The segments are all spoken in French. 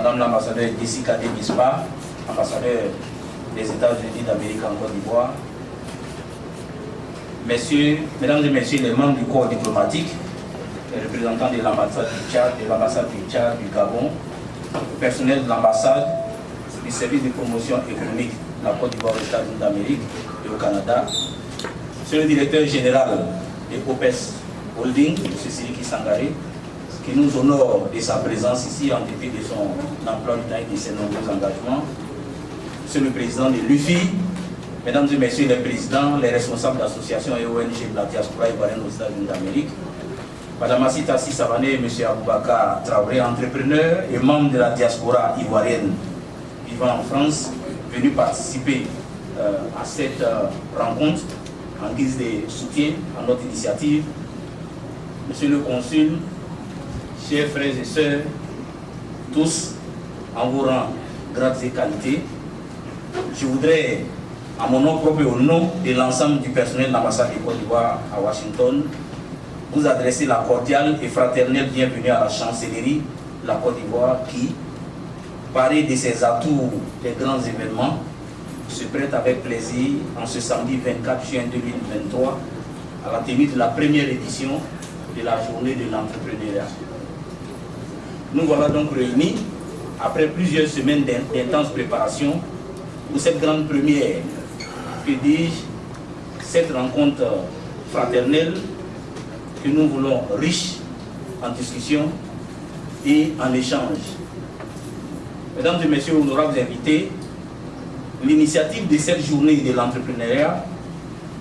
Madame l'ambassadeur Jessica Demispa, ambassadeur des États-Unis d'Amérique en Côte d'Ivoire, Mesdames et Messieurs les membres du corps diplomatique, les représentants de l'ambassade du Tchad, du Gabon, le personnel de l'ambassade, du service de promotion économique de la Côte d'Ivoire aux États-Unis d'Amérique et au Canada, Monsieur le directeur général de OPES Holding, M. Siriki Sangaré, qui nous honore de sa présence ici en dépit de son emploi du temps et de ses nombreux engagements, Monsieur le président de l'UFI, Mesdames et Messieurs les présidents, les responsables d'associations et ONG de la diaspora ivoirienne aux États-Unis d'Amérique, Madame Assita Sissavané et M. Aboubakar Traoré, entrepreneur et membre de la diaspora ivoirienne vivant en France, venus participer à cette rencontre en guise de soutien à notre initiative. Monsieur le consul, chers frères et sœurs, tous en vos rangs, grades et qualités, je voudrais, à mon nom propre et au nom de l'ensemble du personnel de l'ambassade de Côte d'Ivoire à Washington, vous adresser la cordiale et fraternelle bienvenue à la chancellerie de la Côte d'Ivoire qui, parée de ses atouts des grands événements, se prête avec plaisir en ce samedi 24 juin 2023 à la tenue de la première édition de la journée de l'entrepreneuriat. Nous voilà donc réunis après plusieurs semaines d'intenses préparations pour cette grande première, que dis-je, cette rencontre fraternelle que nous voulons riche en discussion et en échange. Mesdames et Messieurs, honorables invités, l'initiative de cette journée de l'entrepreneuriat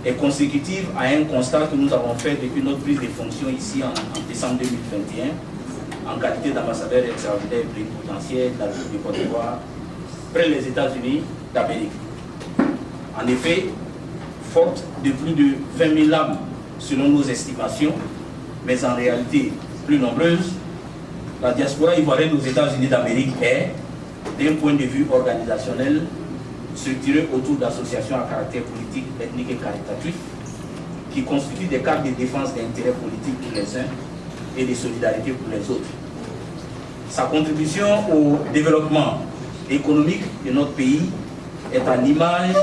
est consécutive à un constat que nous avons fait depuis notre prise de fonction ici en décembre 2021 en qualité d'ambassadeur extraordinaire plénipotentiaire de la République de Côte d'Ivoire près les États-Unis d'Amérique. En effet, forte de plus de 20 000 âmes selon nos estimations, mais en réalité plus nombreuses, la diaspora ivoirienne aux États-Unis d'Amérique est, d'un point de vue organisationnel, structurée autour d'associations à caractère politique, ethnique et caritatif, qui constituent des cadres de défense d'intérêts politiques pour les uns et de solidarité pour les autres. Sa contribution au développement économique de notre pays est à l'image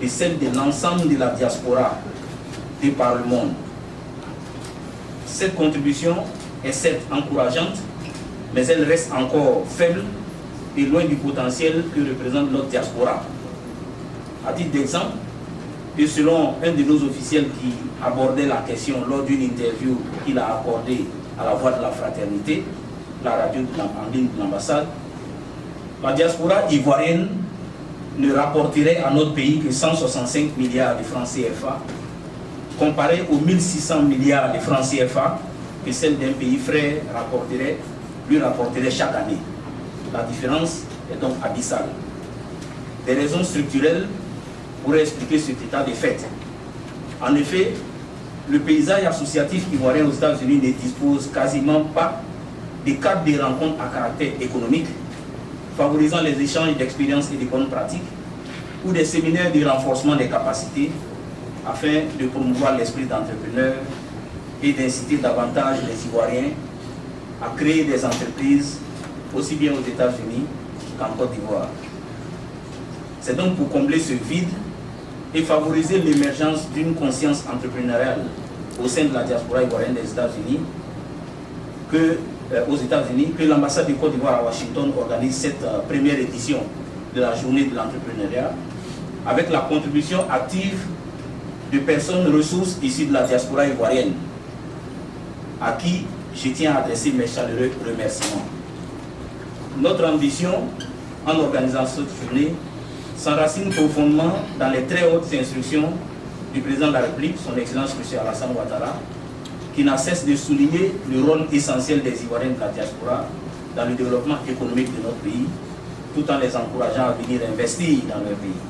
de celle de l'ensemble de la diaspora de par le monde. Cette contribution est certes encourageante, mais elle reste encore faible et loin du potentiel que représente notre diaspora. À titre d'exemple, et selon un de nos officiels qui abordait la question lors d'une interview qu'il a accordée à la Voix de la Fraternité, la radio en ligne de l'ambassade, la diaspora ivoirienne ne rapporterait à notre pays que 165 milliards de francs CFA, comparé aux 1600 milliards de francs CFA que celle d'un pays frère lui rapporterait chaque année. La différence est donc abyssale. Des raisons structurelles pourraient expliquer cet état de fait. En effet, le paysage associatif ivoirien aux États-Unis ne dispose quasiment pas de cadres de rencontres à caractère économique, favorisant les échanges d'expériences et de bonnes pratiques, ou des séminaires de renforcement des capacités, afin de promouvoir l'esprit d'entrepreneur et d'inciter davantage les Ivoiriens à créer des entreprises aussi bien aux États-Unis qu'en Côte d'Ivoire. C'est donc pour combler ce vide et favoriser l'émergence d'une conscience entrepreneuriale au sein de la diaspora ivoirienne des États-Unis que l'ambassade de Côte d'Ivoire à Washington organise cette première édition de la journée de l'entrepreneuriat avec la contribution active de personnes ressources issues de la diaspora ivoirienne à qui je tiens à adresser mes chaleureux remerciements. Notre ambition en organisant cette journée s'enracine profondément dans les très hautes instructions du président de la République, son Excellence M. Alassane Ouattara, qui n'a cessé de souligner le rôle essentiel des Ivoiriens de la diaspora dans le développement économique de notre pays, tout en les encourageant à venir investir dans leur pays.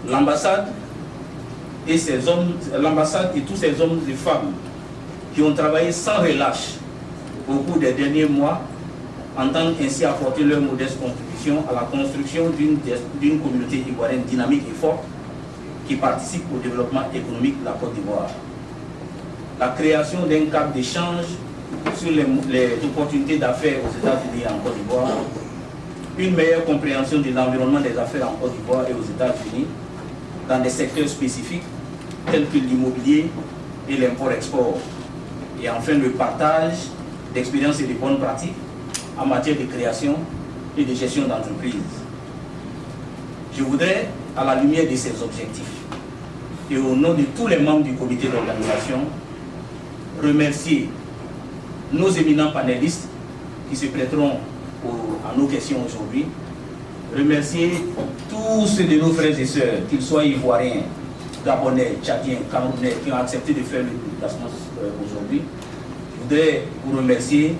L'ambassade et tous ces hommes et femmes qui ont travaillé sans relâche au cours des derniers mois entendent ainsi apporter leur modeste contribution à la construction d'une communauté ivoirienne dynamique et forte qui participe au développement économique de la Côte d'Ivoire. La création d'un cadre d'échange sur les opportunités d'affaires aux États-Unis et en Côte d'Ivoire, une meilleure compréhension de l'environnement des affaires en Côte d'Ivoire et aux États-Unis dans des secteurs spécifiques tels que l'immobilier et l'import-export. Et enfin, le partage d'expériences et de bonnes pratiques en matière de création et de gestion d'entreprise. Je voudrais, à la lumière de ces objectifs et au nom de tous les membres du comité d'organisation, remercier nos éminents panélistes qui se prêteront à nos questions aujourd'hui, remercier tous ceux de nos frères et sœurs, qu'ils soient ivoiriens, gabonais, tchadiens, camerounais, qui ont accepté de faire le déplacement aujourd'hui. Je voudrais vous remercier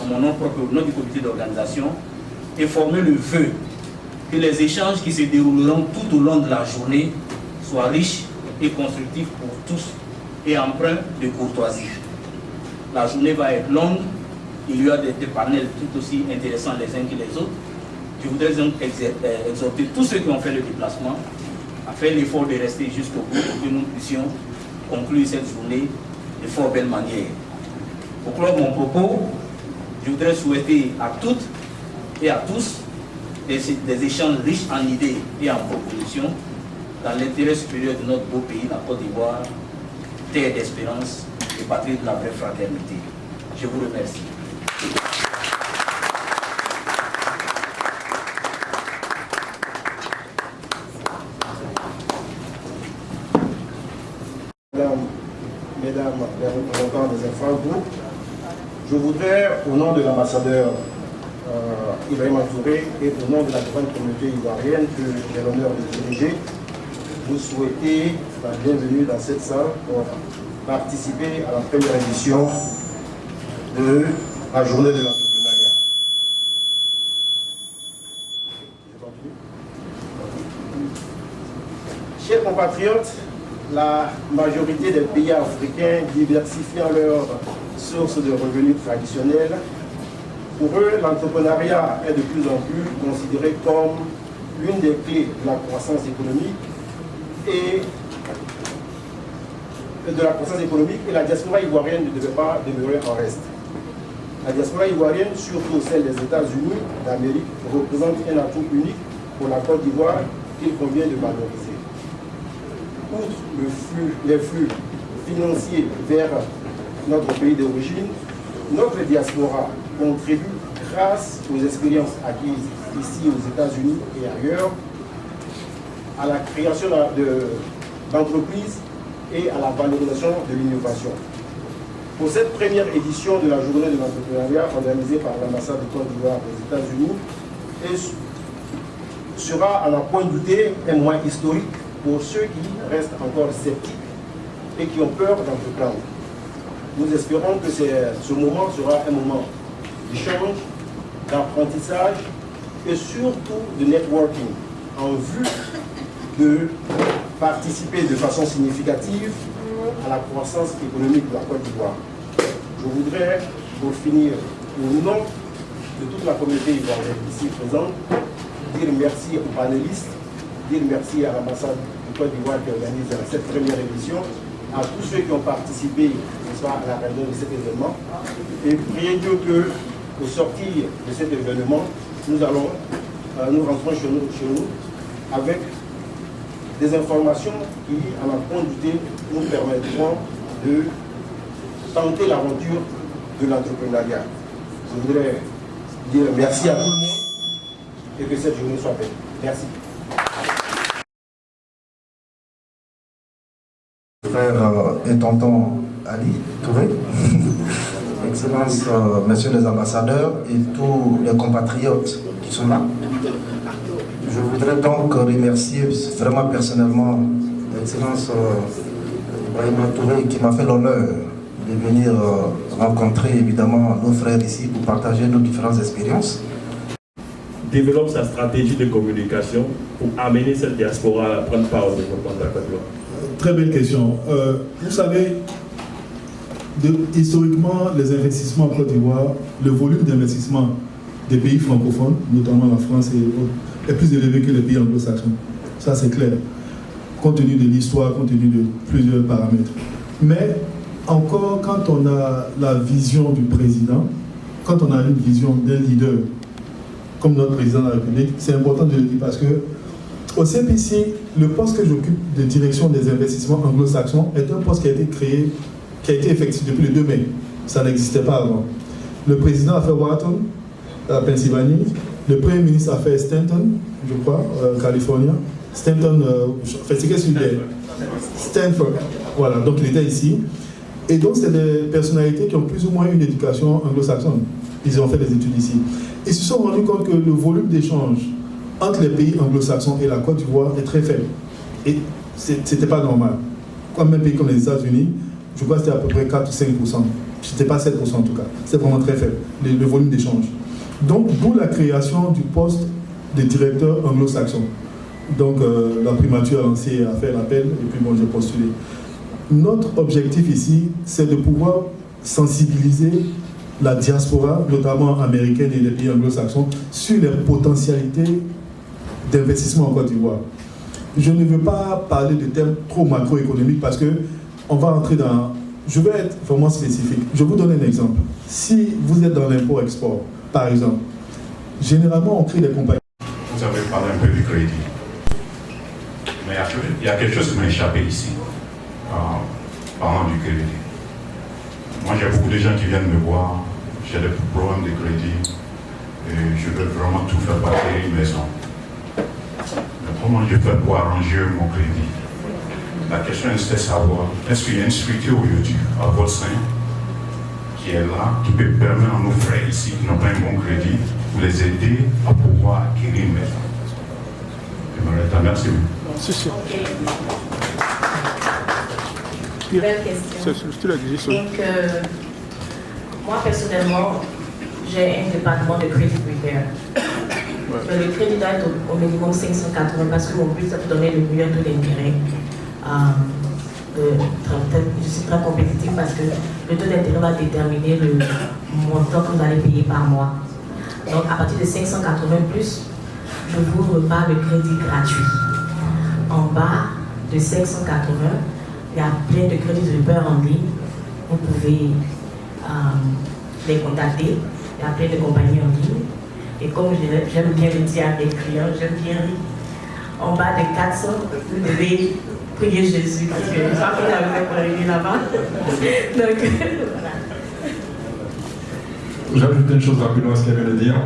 à mon nom propre, au nom du comité d'organisation, et former le vœu que les échanges qui se dérouleront tout au long de la journée soient riches et constructifs pour tous et empreints de courtoisie. La journée va être longue, il y a des panels tout aussi intéressants les uns que les autres. Je voudrais donc exhorter tous ceux qui ont fait le déplacement à faire l'effort de rester jusqu'au bout pour que nous puissions conclure cette journée de fort belle manière. Pour clore mon propos, je voudrais souhaiter à toutes et à tous des échanges riches en idées et en propositions dans l'intérêt supérieur de notre beau pays, la Côte d'Ivoire, terre d'espérance et patrie de la vraie fraternité. Je vous remercie. Mesdames les représentants des infragroupes, je voudrais, au nom de l'ambassadeur Ibrahima Touré et au nom de la grande communauté ivoirienne que j'ai l'honneur de diriger, vous souhaiter la bienvenue dans cette salle pour participer à la première édition de la journée de l'entrepreneuriat. Chers compatriotes, la majorité des pays africains diversifiant leurs sources de revenus traditionnels, pour eux, l'entrepreneuriat est de plus en plus considéré comme l'une des clés de la croissance économique et la diaspora ivoirienne ne devait pas demeurer en reste. La diaspora ivoirienne, surtout celle des États-Unis d'Amérique, représente un atout unique pour la Côte d'Ivoire qu'il convient de valoriser. Outre les flux financiers vers notre pays d'origine, notre diaspora contribue grâce aux expériences acquises ici aux États-Unis et ailleurs à la création d'entreprises et à la valorisation de l'innovation. Pour cette première édition de la journée de l'entrepreneuriat organisée par l'ambassade de Côte d'Ivoire aux États-Unis, sera à n'en point douter un moment historique pour ceux qui restent encore sceptiques et qui ont peur d'entreprendre. Nous espérons que ce moment sera un moment d'échange, d'apprentissage et surtout de networking en vue de participer de façon significative à la croissance économique de la Côte d'Ivoire. Je voudrais, pour finir, au nom de toute la communauté ivoirienne ici présente, dire merci aux panélistes, dire merci à l'ambassade de Côte d'Ivoire qui organise cette première édition, à tous ceux qui ont participé à la réunion de cet événement, et prier Dieu qu'au sortir de cet événement, nous rentrons chez nous avec des informations qui, à n'en point douter, nous permettront de tenter l'aventure de l'entrepreneuriat. Je voudrais dire merci à tout le monde et que cette journée soit belle. Merci. Frère et tonton Ali Touré, Excellences, messieurs les ambassadeurs et tous les compatriotes qui sont là. Je voudrais donc remercier vraiment personnellement l'Excellence Ibrahima Touré qui m'a fait l'honneur de venir rencontrer évidemment nos frères ici pour partager nos différentes expériences. Développe sa stratégie de communication pour amener cette diaspora à prendre part au développement de la Côte d'Ivoire. Très belle question. Vous savez, historiquement, les investissements en Côte d'Ivoire, le volume d'investissement des pays francophones, notamment la France et autres, est plus élevé que les pays anglo-saxons. Ça, c'est clair, compte tenu de l'histoire, compte tenu de plusieurs paramètres. Mais encore, quand on a la vision du président, quand on a une vision d'un leader, comme notre président de la République, c'est important de le dire parce que au CPC, le poste que j'occupe de direction des investissements anglo-saxons est un poste qui a été créé, qui a été effectif depuis le 2 mai. Ça n'existait pas avant. Le président a fait Wharton, à Pennsylvanie. Le premier ministre a fait Stanton, je crois, Californie. Stanton, c'est qu'est-ce qu'il est? Stanford. Voilà, donc il était ici. Et donc, c'est des personnalités qui ont plus ou moins une éducation anglo-saxonne. Ils ont fait des études ici. Ils se sont rendus compte que le volume d'échange entre les pays anglo-saxons et la Côte d'Ivoire est très faible. Et c'était pas normal. Comme un pays comme les États-Unis, je crois que c'était à peu près 4 ou 5%. C'était pas 7% en tout cas. C'est vraiment très faible, le volume d'échange. Donc, d'où la création du poste de directeur anglo-saxon. Donc, la primature a lancé, a fait l'appel, et puis bon, j'ai postulé. Notre objectif ici, c'est de pouvoir sensibiliser la diaspora, notamment américaine et les pays anglo-saxons, sur les potentialités d'investissement en Côte d'Ivoire. Je ne veux pas parler de thèmes trop macroéconomiques parce que on va entrer dans... Je vais être vraiment spécifique. Je vous donne un exemple. Si vous êtes dans l'import-export, par exemple, généralement on crée des compagnies. Vous avez parlé un peu du crédit. Mais il y a quelque chose qui m'a échappé ici, parlant du crédit. Moi, j'ai beaucoup de gens qui viennent me voir, j'ai des problèmes de crédit, et je veux vraiment tout faire passer une maison. Mais comment je fais pour arranger mon crédit? La question est de savoir, est-ce qu'il y a une structure aujourd'hui à votre sein qui est là, qui peut permettre à nos frères ici qui n'ont pas un bon crédit, pour les aider à pouvoir acquérir une maison? Merci. Si, si. Belle question. Et que moi personnellement, j'ai un département de credit repair. Le crédit doit être au minimum 580 parce que mon but c'est de donner le meilleur taux d'intérêt. Je suis très compétitif parce que le taux d'intérêt va déterminer le montant que vous allez payer par mois. Donc à partir de 580 plus, je vous repars le crédit gratuit. En bas de 580, il y a plein de crédits de peur en ligne. Vous pouvez les contacter. Il y a plein de compagnies en ligne. Et comme j'aime bien le dire à mes clients, j'aime bien rire. En bas de 400, vous devez prier Jésus parce que je crois qu'il avait fait pour arriver là-bas. Donc, voilà. J'ajoute une chose rapidement à ce qu'elle vient de dire.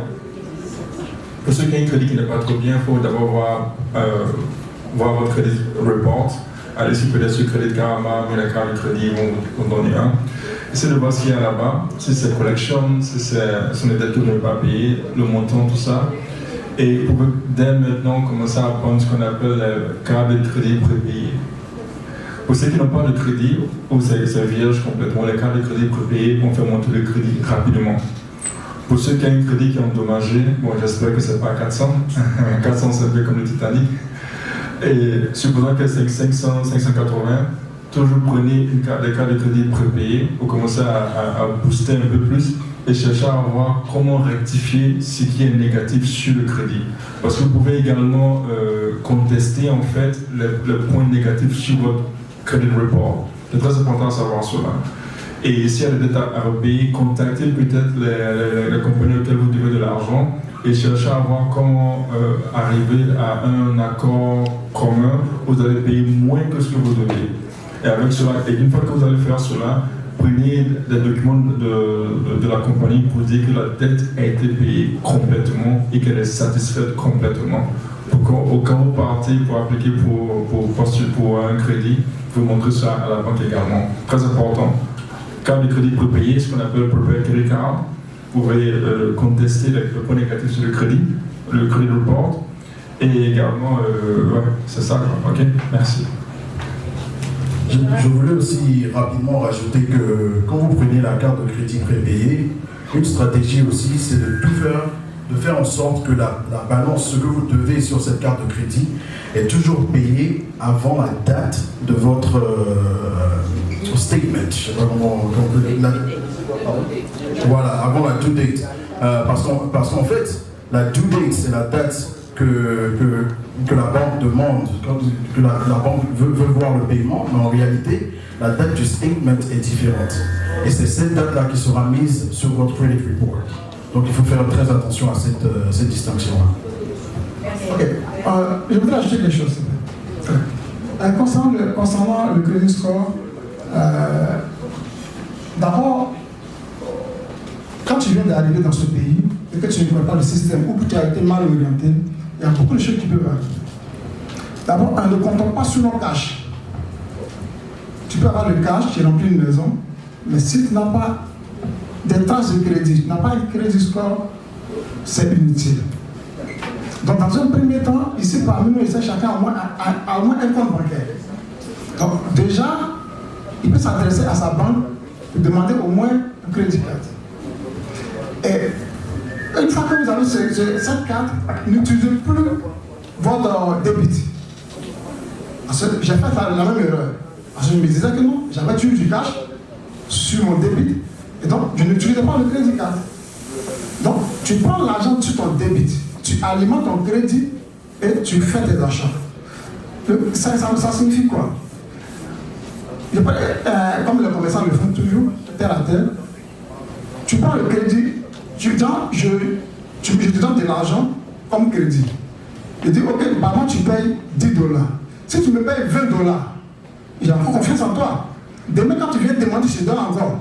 Pour ceux qui ont un crédit qui n'est pas trop bien, il faut d'abord voir votre crédit report. Allez sur peut-être sur Crédit Karma, mais la carte de crédit, vont vous donner un. Essayez de voir ce qu'il y a là-bas, si c'est collection, si c'est son dettes que vous n'avez pas payé, le montant, tout ça. Et vous pouvez dès maintenant commencer à prendre ce qu'on appelle la carte de crédit prépayée. Pour ceux qui n'ont pas de crédit, ou c'est vierge complètement, les cartes de crédit prépayées vont faire monter le crédit rapidement. Pour ceux qui ont un crédit qui est endommagé, bon, j'espère que ce n'est pas 400. 400, c'est un peu comme le Titanic. Et supposons que c'est 500, 580, toujours prenez des cartes de crédit prépayées pour commencer à booster un peu plus et chercher à voir comment rectifier ce qui est négatif sur le crédit. Parce que vous pouvez également contester en fait le point négatif sur votre credit report. C'est très important de savoir cela. Et s'il y a des dettes à repayer, contactez peut-être les compagnies auxquelles vous devez de l'argent et cherchez à voir comment arriver à un accord commun où vous allez payer moins que ce que vous devez. Et avec cela, et une fois que vous allez faire cela, prenez des documents de la compagnie pour dire que la dette a été payée complètement et qu'elle est satisfaite complètement. Quand vous partez pour appliquer pour un crédit, vous montrez ça à la banque également. Très important. Carte de crédit prépayée, ce qu'on appelle prepaid credit card, vous pouvez contester le point négatif sur le crédit report. Et également, ouais, c'est ça, ok, merci. Je voulais aussi rapidement rajouter que quand vous prenez la carte de crédit prépayée, une stratégie aussi, c'est de tout faire, de faire en sorte que la balance, ce que vous devez sur cette carte de crédit, est toujours payée avant la date de votre statement. Je sais pas comment voilà, avant la due date. Parce qu'en fait, la due date, c'est la date que la banque demande, que la banque veut voir le paiement, mais en réalité, la date du statement est différente. Et c'est cette date-là qui sera mise sur votre credit report. Donc il faut faire très attention à cette distinction-là. Ok. Je voudrais ajouter quelque chose. Concernant le credit score, d'abord, quand tu viens d'arriver dans ce pays et que tu ne connais pas le système ou que tu as été mal orienté, il y a beaucoup de choses qui peuvent arriver. D'abord, ne comptons pas sur nos cash. Tu peux avoir le cash, tu remplis une maison, mais si tu n'as pas des traces de crédit, tu n'as pas un crédit score, c'est inutile. Donc, dans un premier temps, ici parmi nous, chacun a au moins un compte bancaire. Donc, déjà, il peut s'adresser à sa banque pour demander au moins un crédit card. Et une fois que vous avez cette carte, n'utilisez plus votre débit. Parce que j'ai fait la même erreur. Parce que je me disais que non, j'avais toujours du cash sur mon débit. Et donc, je n'utilisais pas le crédit card. Donc, tu prends l'argent sur ton débit, tu alimentes ton crédit et tu fais tes achats. Ça signifie quoi? Comme les commerçants le font toujours, terre à terre, tu prends le crédit, je te donne de l'argent comme crédit. Je dis, ok, par mois tu payes $10. Si tu me payes $20, j'ai encore confiance en toi. Demain, quand tu viens te demander, je te donne encore.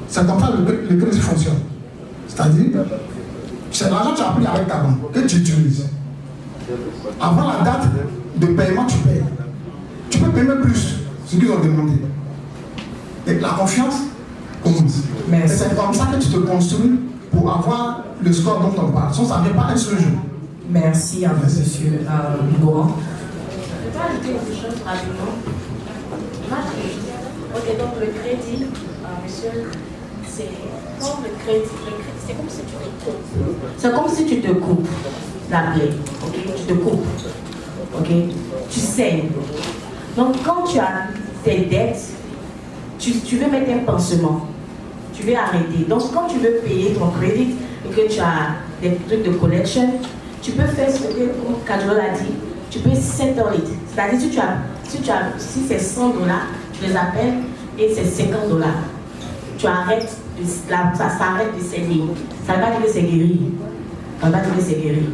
C'est comme ça que le crédit fonctionne. C'est-à-dire, c'est l'argent que tu as pris avec ta banque, que tu utilises. Avant la date de paiement, tu payes. Tu peux payer plus, ce qu'ils ont demandé. Et la confiance commence. Et c'est comme ça que tu te construis pour avoir le score dont on parle. Sinon, ça ne vient pas un seul jour. Merci à vous, monsieur Laurent. Je vais ajouter une chose rapidement. Ok, donc le crédit, monsieur, c'est comme le crédit. C'est comme si tu te coupes. C'est comme si tu te coupes la plaie. Ok, tu te coupes. Ok, tu saignes. Donc quand tu as tes dettes, tu veux mettre un pansement. Tu veux arrêter. Donc quand tu veux payer ton crédit et que tu as des trucs de collection, tu peux faire ce que Kajol a dit. Tu peux settle it. C'est-à-dire si c'est $100, tu les appelles et c'est $50. Tu arrêtes, ça s'arrête de saigner. Ça ne va pas dire que c'est guéri. Ça ne va pas dire que c'est guéri.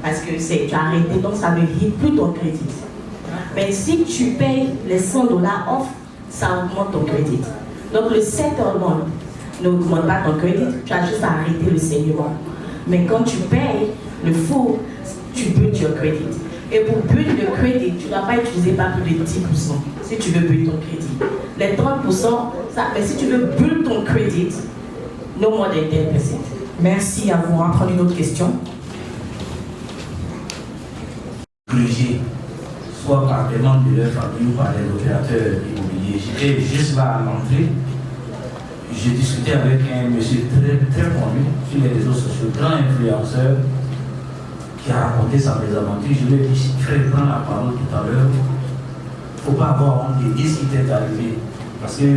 Parce que tu as arrêté, donc ça ne hit plus ton crédit. Mais si tu payes les $100 off, ça augmente ton crédit. Donc le settlement n'augmente pas ton crédit, tu as juste à arrêter le saignement. Mais quand tu payes le full, tu build your crédit. Et pour build le crédit, tu ne dois pas utiliser pas plus de 10% si tu veux build ton crédit. Les 30%, mais si tu veux build ton crédit, no more than 10%. Merci à vous. On va prendre une autre question. Soit par des membres de leur famille ou par les opérateurs immobiliers. J'étais juste là à l'entrée. J'ai discuté avec un monsieur très connu sur les réseaux sociaux, grand influenceur, qui a raconté sa mésaventure. Je lui ai dit, frère, prends la parole tout à l'heure. Il ne faut pas avoir honte de dire ce qui t'est arrivé. Parce que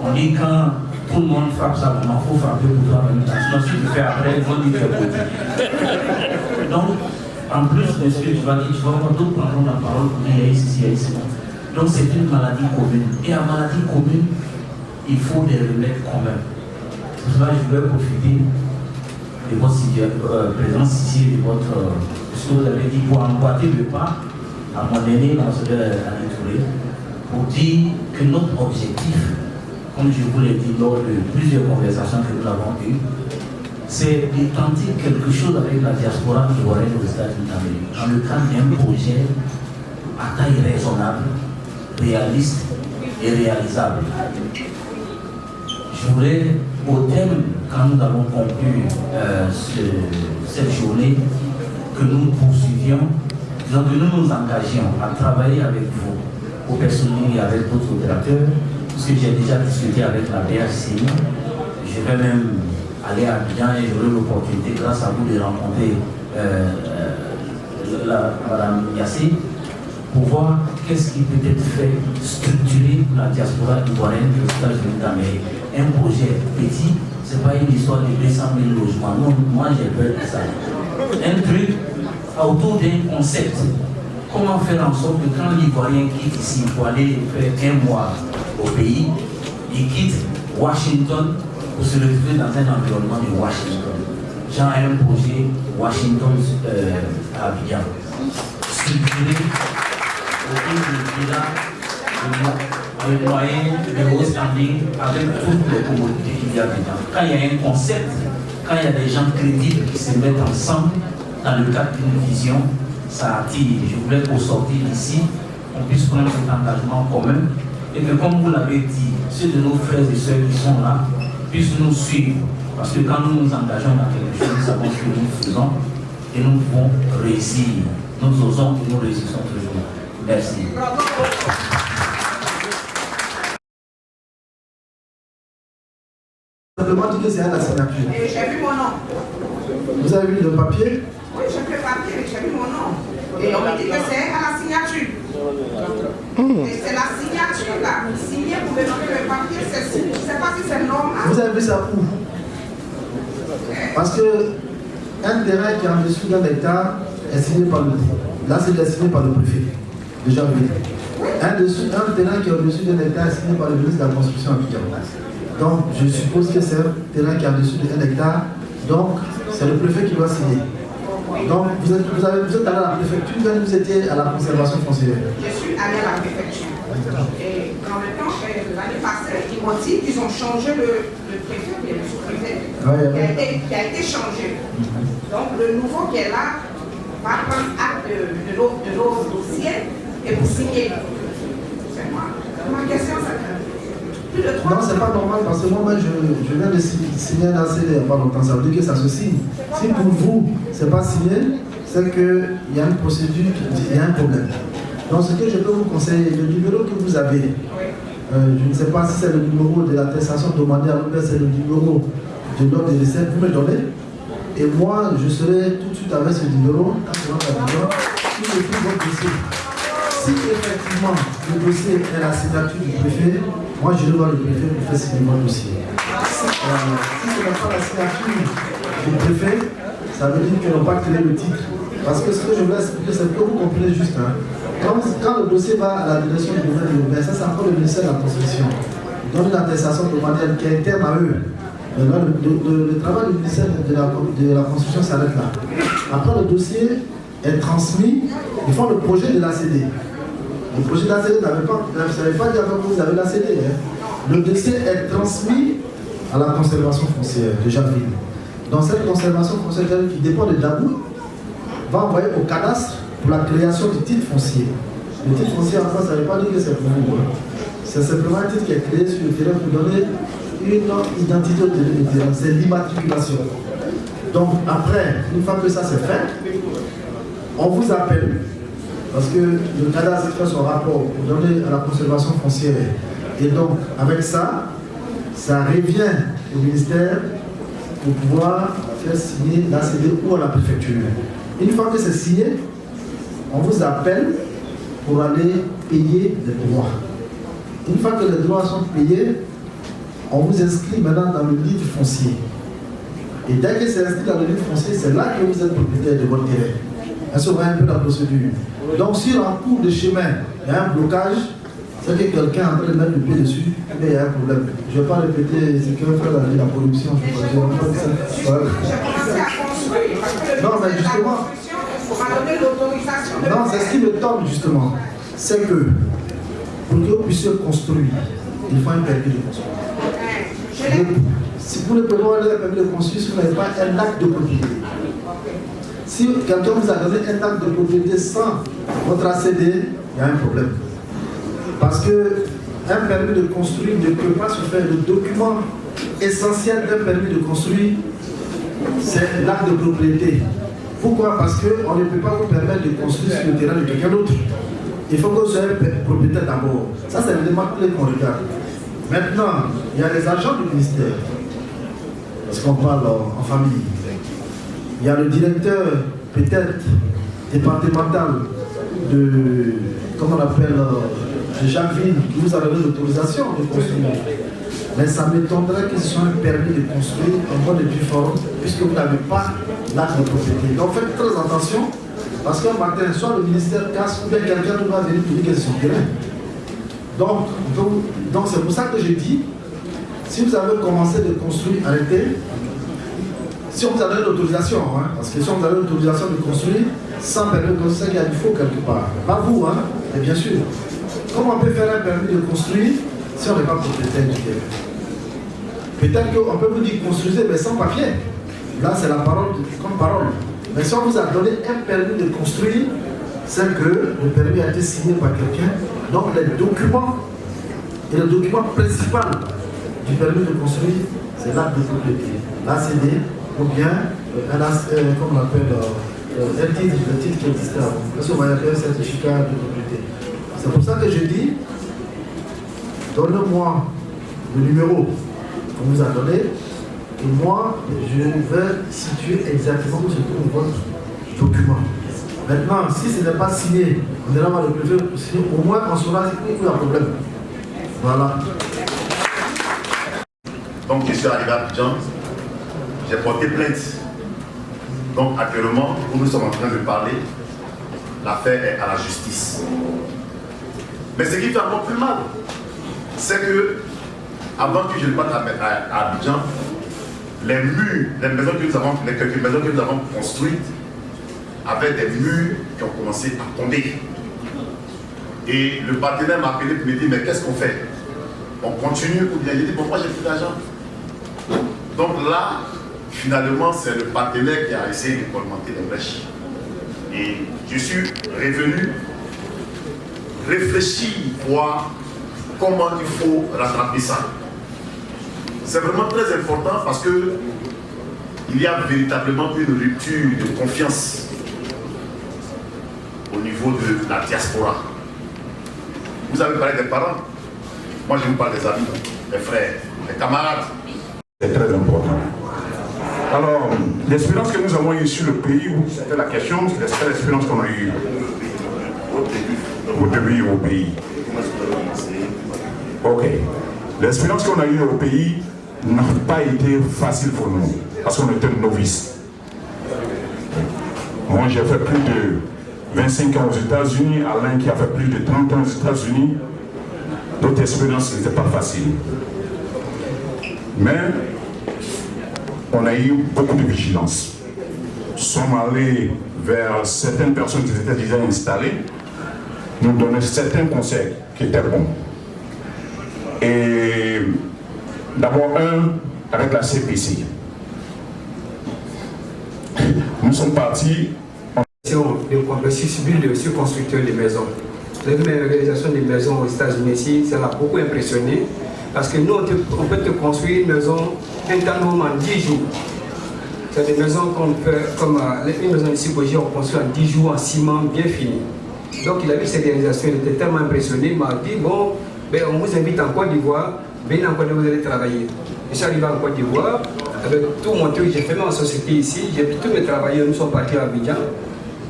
on dit quand tout le monde frappe sa maman, il faut frapper pour toi-même. Sinon, si tu fais après, ils vont dire que c'est donc, en plus de ce que tu vas dire, tu vas avoir d'autres prendre la parole pour dire il y a ici, il y a ici. Donc c'est une maladie commune. Et la maladie commune, il faut des remèdes communs. Pour cela, je voulais profiter de votre présence ici, de votre. Ce que vous avez dit pour emboîter le pas à mon aîné, l'ambassadeur Alain Touré, pour dire que notre objectif, comme je vous l'ai dit lors de plusieurs conversations que nous avons eues, c'est de tenter quelque chose avec la diaspora ivoirienne aux États-Unis d'Amérique, dans le cadre d'un projet à taille raisonnable, réaliste et réalisable. Je voudrais, au thème, quand nous avons conclu cette journée, que nous poursuivions, disons que nous nous engagions à travailler avec vous, au personnel et avec d'autres opérateurs, parce que j'ai déjà discuté avec la BHCI. Je vais même aller à Abidjan et j'aurai l'opportunité, grâce à vous, de rencontrer Madame Yassé, pour voir qu'est-ce qui peut être fait, structurer la diaspora ivoirienne des États-Unis d'Amérique. Un projet petit, ce n'est pas une histoire de 200 000 logements. Non, moi j'ai peur de ça. Un truc autour d'un concept comment faire en sorte que quand l'Ivoirien quitte ici pour aller faire un mois au pays, il quitte Washington pour se retrouver dans un environnement de Washington. J'ai un projet Washington à Abidjan. Structuré autour de villas, de moyens, de haut standing, avec toutes les commodités qu'il y a dedans. Quand il y a un concept, quand il y a des gens crédibles qui se mettent ensemble dans le cadre d'une vision, ça attire. Je voulais qu'au sortir d'ici, on puisse prendre cet engagement commun et que, comme vous l'avez dit, ceux de nos frères et sœurs qui sont là puissent nous suivre. Parce que quand nous nous engageons dans quelque chose, nous savons ce que nous faisons et nous pouvons réussir. Nous osons et nous réussissons toujours. Merci. Simplement dire que c'est à la signature. J'ai vu mon nom. Vous avez vu le papier? Oui, j'ai fait le papier, j'ai vu mon nom. Et on me dit que c'est à la signature. Et c'est la signature là. Signer pour demander le papier, c'est signé. Je ne sais pas si c'est normal. Vous avez vu ça où? Parce que un terrain qui est en dessous d'un hectare est signé par le là c'est signé par le préfet. Déjà vu. Un terrain qui est au-dessus d'un hectare est signé par le ministre de la Construction à Abidjan. Donc je suppose que c'est un terrain qui est en dessous d'un hectare. Donc c'est le préfet qui doit signer. Donc vous êtes allé à la préfecture, vous étiez à la conservation foncière. Je suis allé à la préfecture. Et en même temps, l'année passée, ils m'ont dit qu'ils ont changé le préfet, le sous-préfet, qui a été changé. Donc le nouveau qui est là va prendre acte de nos dossiers et pour signer. C'est moi. Ma question, c'est plus de 3 Non, c'est pas normal parce que moi, je viens de signer un ACD il n'y a pas longtemps, ça veut dire que ça se signe. Si pour vous, c'est pas signé, c'est qu'il y a une procédure, il y a un problème. Donc ce que je peux vous conseiller, le numéro que vous avez, je ne sais pas si c'est le numéro de l'attestation demandée à l'OPS, c'est le numéro de l'ordre de recettes, vous me donnez. Et moi, je serai tout de suite avec ce numéro, pour je prie votre dossier. Si effectivement le dossier est la signature du préfet, moi je vais voir le préfet pour faire signer mon dossier. Si ce n'est pas la signature du préfet, ça veut dire qu'ils n'ont pas créé le titre. Parce que ce que je veux expliquer, c'est que vous comprenez juste. Quand le dossier va à la direction du gouvernement urbain, ça c'est encore le ministère de la Construction. Ils donnent une attestation demandée qui est interne à eux. Le travail du ministère de la Construction s'arrête là. Après le dossier est transmis, ils font le projet de l'ACD. Le projet de l'ACD ne savait pas dire que vous avez l'ACD. Le dossier est transmis à la conservation foncière de Jacqueline. Donc cette conservation foncière qui dépend de Dabou va envoyer au cadastre pour la création du titre foncier. Le titre foncier en France, ça ne veut pas dire que c'est pour vous. C'est simplement un titre qui est créé sur le terrain pour donner une identité de terrain. C'est l'immatriculation. Donc après, une fois que ça c'est fait, on vous appelle. Parce que le cadastre fait son rapport pour donner à la conservation foncière. Et donc, avec ça, ça revient au ministère pour pouvoir faire signer l'ACD ou à la préfecture. Une fois que c'est signé, on vous appelle pour aller payer les droits. Une fois que les droits sont payés, on vous inscrit maintenant dans le livre foncier. Et dès que c'est inscrit dans le livre foncier, c'est là que vous êtes propriétaire de votre terrain. Elle se voit un peu la procédure. Donc, si en cours de chemin, il y a un blocage, c'est que quelqu'un est en train de mettre le pied dessus, mais il y a un problème. Je ne vais pas répéter ce que fait la corruption. J'ai commencé à construire. Non, mais justement. On m'a donné l'autorisation. Non, c'est ce qui me tombe justement. C'est que pour que vous puissiez construire, il faut un permis de construire. Si vous ne pouvez pas avoir un permis de construire, si vous n'avez pas un acte de propriété. Si quelqu'un vous a donné un acte de propriété sans votre ACD, il y a un problème. Parce qu'un permis de construire ne peut pas se faire. Le document essentiel d'un permis de construire, c'est l'acte de propriété. Pourquoi? Parce qu'on ne peut pas vous permettre de construire sur le terrain de quelqu'un d'autre. Il faut que vous soyez propriétaire d'abord. Ça, c'est l'élément clé qu'on regarde. Maintenant, il y a les agents du ministère. Parce qu'on parle en famille. Il y a le directeur, peut-être, départemental de, comment on appelle, de Jacqueline, qui vous a donné l'autorisation de construire. Mais ça m'étonnerait que ce soit un permis de construire en bonne et due forme, puisque vous n'avez pas l'acte de propriété. Donc faites très attention Parce qu'un matin, soit le ministère casse, ou bien quelqu'un doit venir pour dire que c'est son terrain. Donc c'est pour ça que je dis, si vous avez commencé de construire, arrêtez. Si on vous a donné l'autorisation, hein, parce que si on vous a donné l'autorisation de construire, sans permis de construire, il y a du faux quelque part. Pas vous, hein, mais bien sûr. Comment on peut faire un permis de construire si on n'est pas propriétaire du terrain? Peut-être qu'on peut vous dire construisez, mais sans papier. Là, c'est la parole comme parole. Mais si on vous a donné un permis de construire, c'est que le permis a été signé par quelqu'un. Donc les documents, et le document principal du permis de construire, c'est l'acte de propriété. L'ACD, ou bien, comme on appelle, le titre qui existe avant. Parce qu'on va y avoir un certificat de propriété. C'est pour ça que je dis, donne-moi le numéro qu'on vous a donné, et moi, je vais situer exactement où se trouve votre document. Maintenant, si ce n'est pas signé, on est là dans le préfet, au moins on saura où il y a un problème. Voilà. Donc, je suis arrivé à Abidjan, j'ai porté plainte. Donc, actuellement, où nous sommes en train de parler, l'affaire est à la justice. Mais ce qui fait encore plus mal, c'est que, avant que je ne parte à Abidjan, les maisons que nous avons construites avaient des murs qui ont commencé à tomber. Et le partenaire m'a appelé pour me dire, mais qu'est-ce qu'on fait? On continue ou bien? J'ai dit, bon, moi j'ai plus d'argent. Donc là, finalement, c'est le partenaire qui a essayé de colmater les brèches. Et je suis revenu réfléchir, voir comment il faut rattraper ça. C'est vraiment très important parce que il y a véritablement une rupture de confiance au niveau de la diaspora. Vous avez parlé des parents, moi je vous parle des amis, des frères, des camarades. C'est très important. Alors, l'expérience que nous avons eue sur le pays, c'était la question, c'est l'expérience qu'on a eue au début au pays. Ok. L'expérience qu'on a eue au pays n'a pas été facile pour nous, parce qu'on était novices. Moi, j'ai fait plus de 25 ans aux États-Unis, Alain qui a fait plus de 30 ans aux États-Unis. Notre expérience n'était pas facile. Mais on a eu beaucoup de vigilance. Nous sommes allés vers certaines personnes qui étaient déjà installées, nous donner certains conseils qui étaient bons. Et d'abord, avec la CPC. Nous sommes partis en de processus de surconstructeurs de maisons. Vous avez vu la réalisation des maisons aux États-Unis ici, ça m'a beaucoup impressionné. Parce que nous, on peut te construire une maison intégralement en 10 jours. C'est des maisons qu'on fait, comme une maison ici que j'ai construit en 10 jours en ciment bien fini. Donc il a vu ces réalisations, il était tellement impressionné, il m'a dit, bon, ben, on vous invite en Côte d'Ivoire, venez en Côte d'Ivoire, vous allez travailler. Je suis arrivé en Côte d'Ivoire, avec tout mon truc, j'ai fait ma société ici, j'ai pris tous mes travailleurs, nous sommes partis à Abidjan.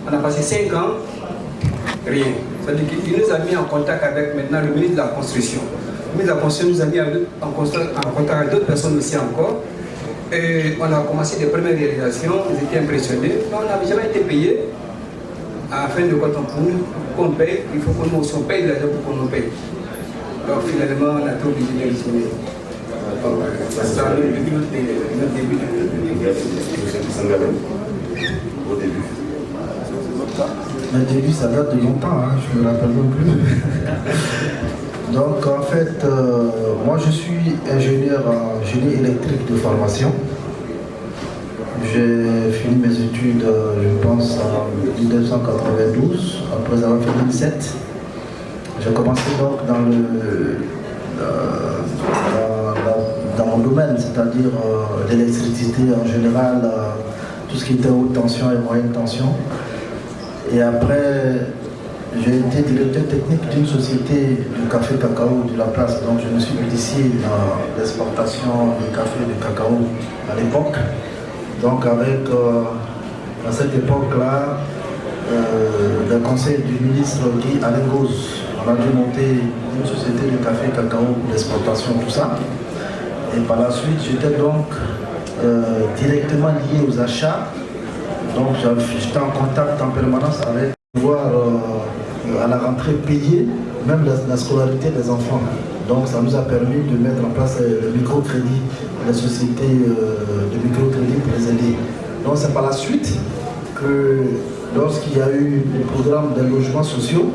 On a passé 5 ans, rien. C'est-à-dire qu'il nous a mis en contact avec maintenant le ministre de la Construction. Le ministre de la Construction nous a mis en contact avec d'autres personnes aussi encore. Et on a commencé les premières réalisations, ils étaient impressionnés. Mais on n'avait jamais été payé. Afin de quand on paye, il faut qu'on nous paye de l'argent pour qu'on nous paye. Donc finalement, on a été obligé de signer. Ça a été notre début au début. Le début, ça date de longtemps, hein, je ne me rappelle même plus. Donc en fait, moi je suis ingénieur en génie électrique de formation. J'ai fini mes études, je pense, en 1992, après avoir fait l'INSET. J'ai commencé donc dans mon domaine, c'est-à-dire l'électricité en général, tout ce qui était haute tension et moyenne tension. Et après, j'ai été directeur technique d'une société du café cacao de la place. Donc je me suis initié dans l'exportation du café et du cacao à l'époque. Donc avec, à cette époque-là, le conseil du ministre Guy Alain Gauze, on a dû monter une société de café cacao pour l'exportation, tout ça. Et par la suite, j'étais donc directement lié aux achats Donc j'étais en contact en permanence avec pouvoir à la rentrée payer même la scolarité des enfants. Donc ça nous a permis de mettre en place le microcrédit, les sociétés de microcrédit pour les aider. Donc c'est par la suite que lorsqu'il y a eu le programme des logements sociaux,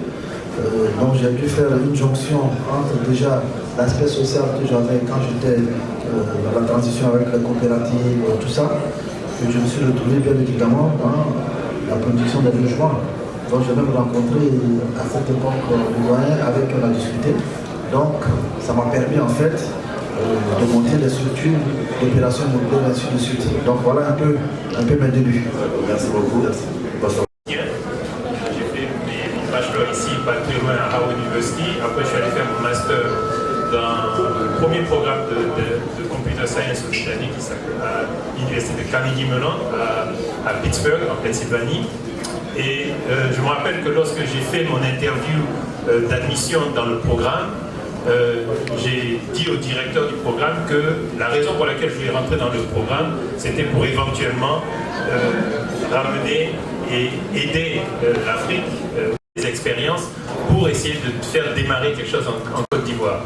donc j'ai dû faire une jonction entre déjà l'aspect social que j'avais quand j'étais dans la transition avec la coopérative, tout ça, que je me suis retrouvé bien évidemment dans la production des logements. Donc j'ai même rencontré à cette époque le doyen avec qui on a discuté. Donc ça m'a permis en fait de monter des structures d'opération mobilière et ainsi de suite. Donc voilà un peu mes débuts. Merci beaucoup. J'ai fait mon bachelor ici, pas très loin à Howard University. Après je suis allé faire mon master dans le premier programme de computer science aux États-Unis qui s'appelle à l'université de Carnegie Mellon à Pittsburgh en Pennsylvanie. Et je me rappelle que lorsque j'ai fait mon interview d'admission dans le programme, j'ai dit au directeur du programme que la raison pour laquelle je voulais rentrer dans le programme, c'était pour éventuellement ramener et aider l'Afrique, des expériences, pour essayer de faire démarrer quelque chose en Côte d'Ivoire.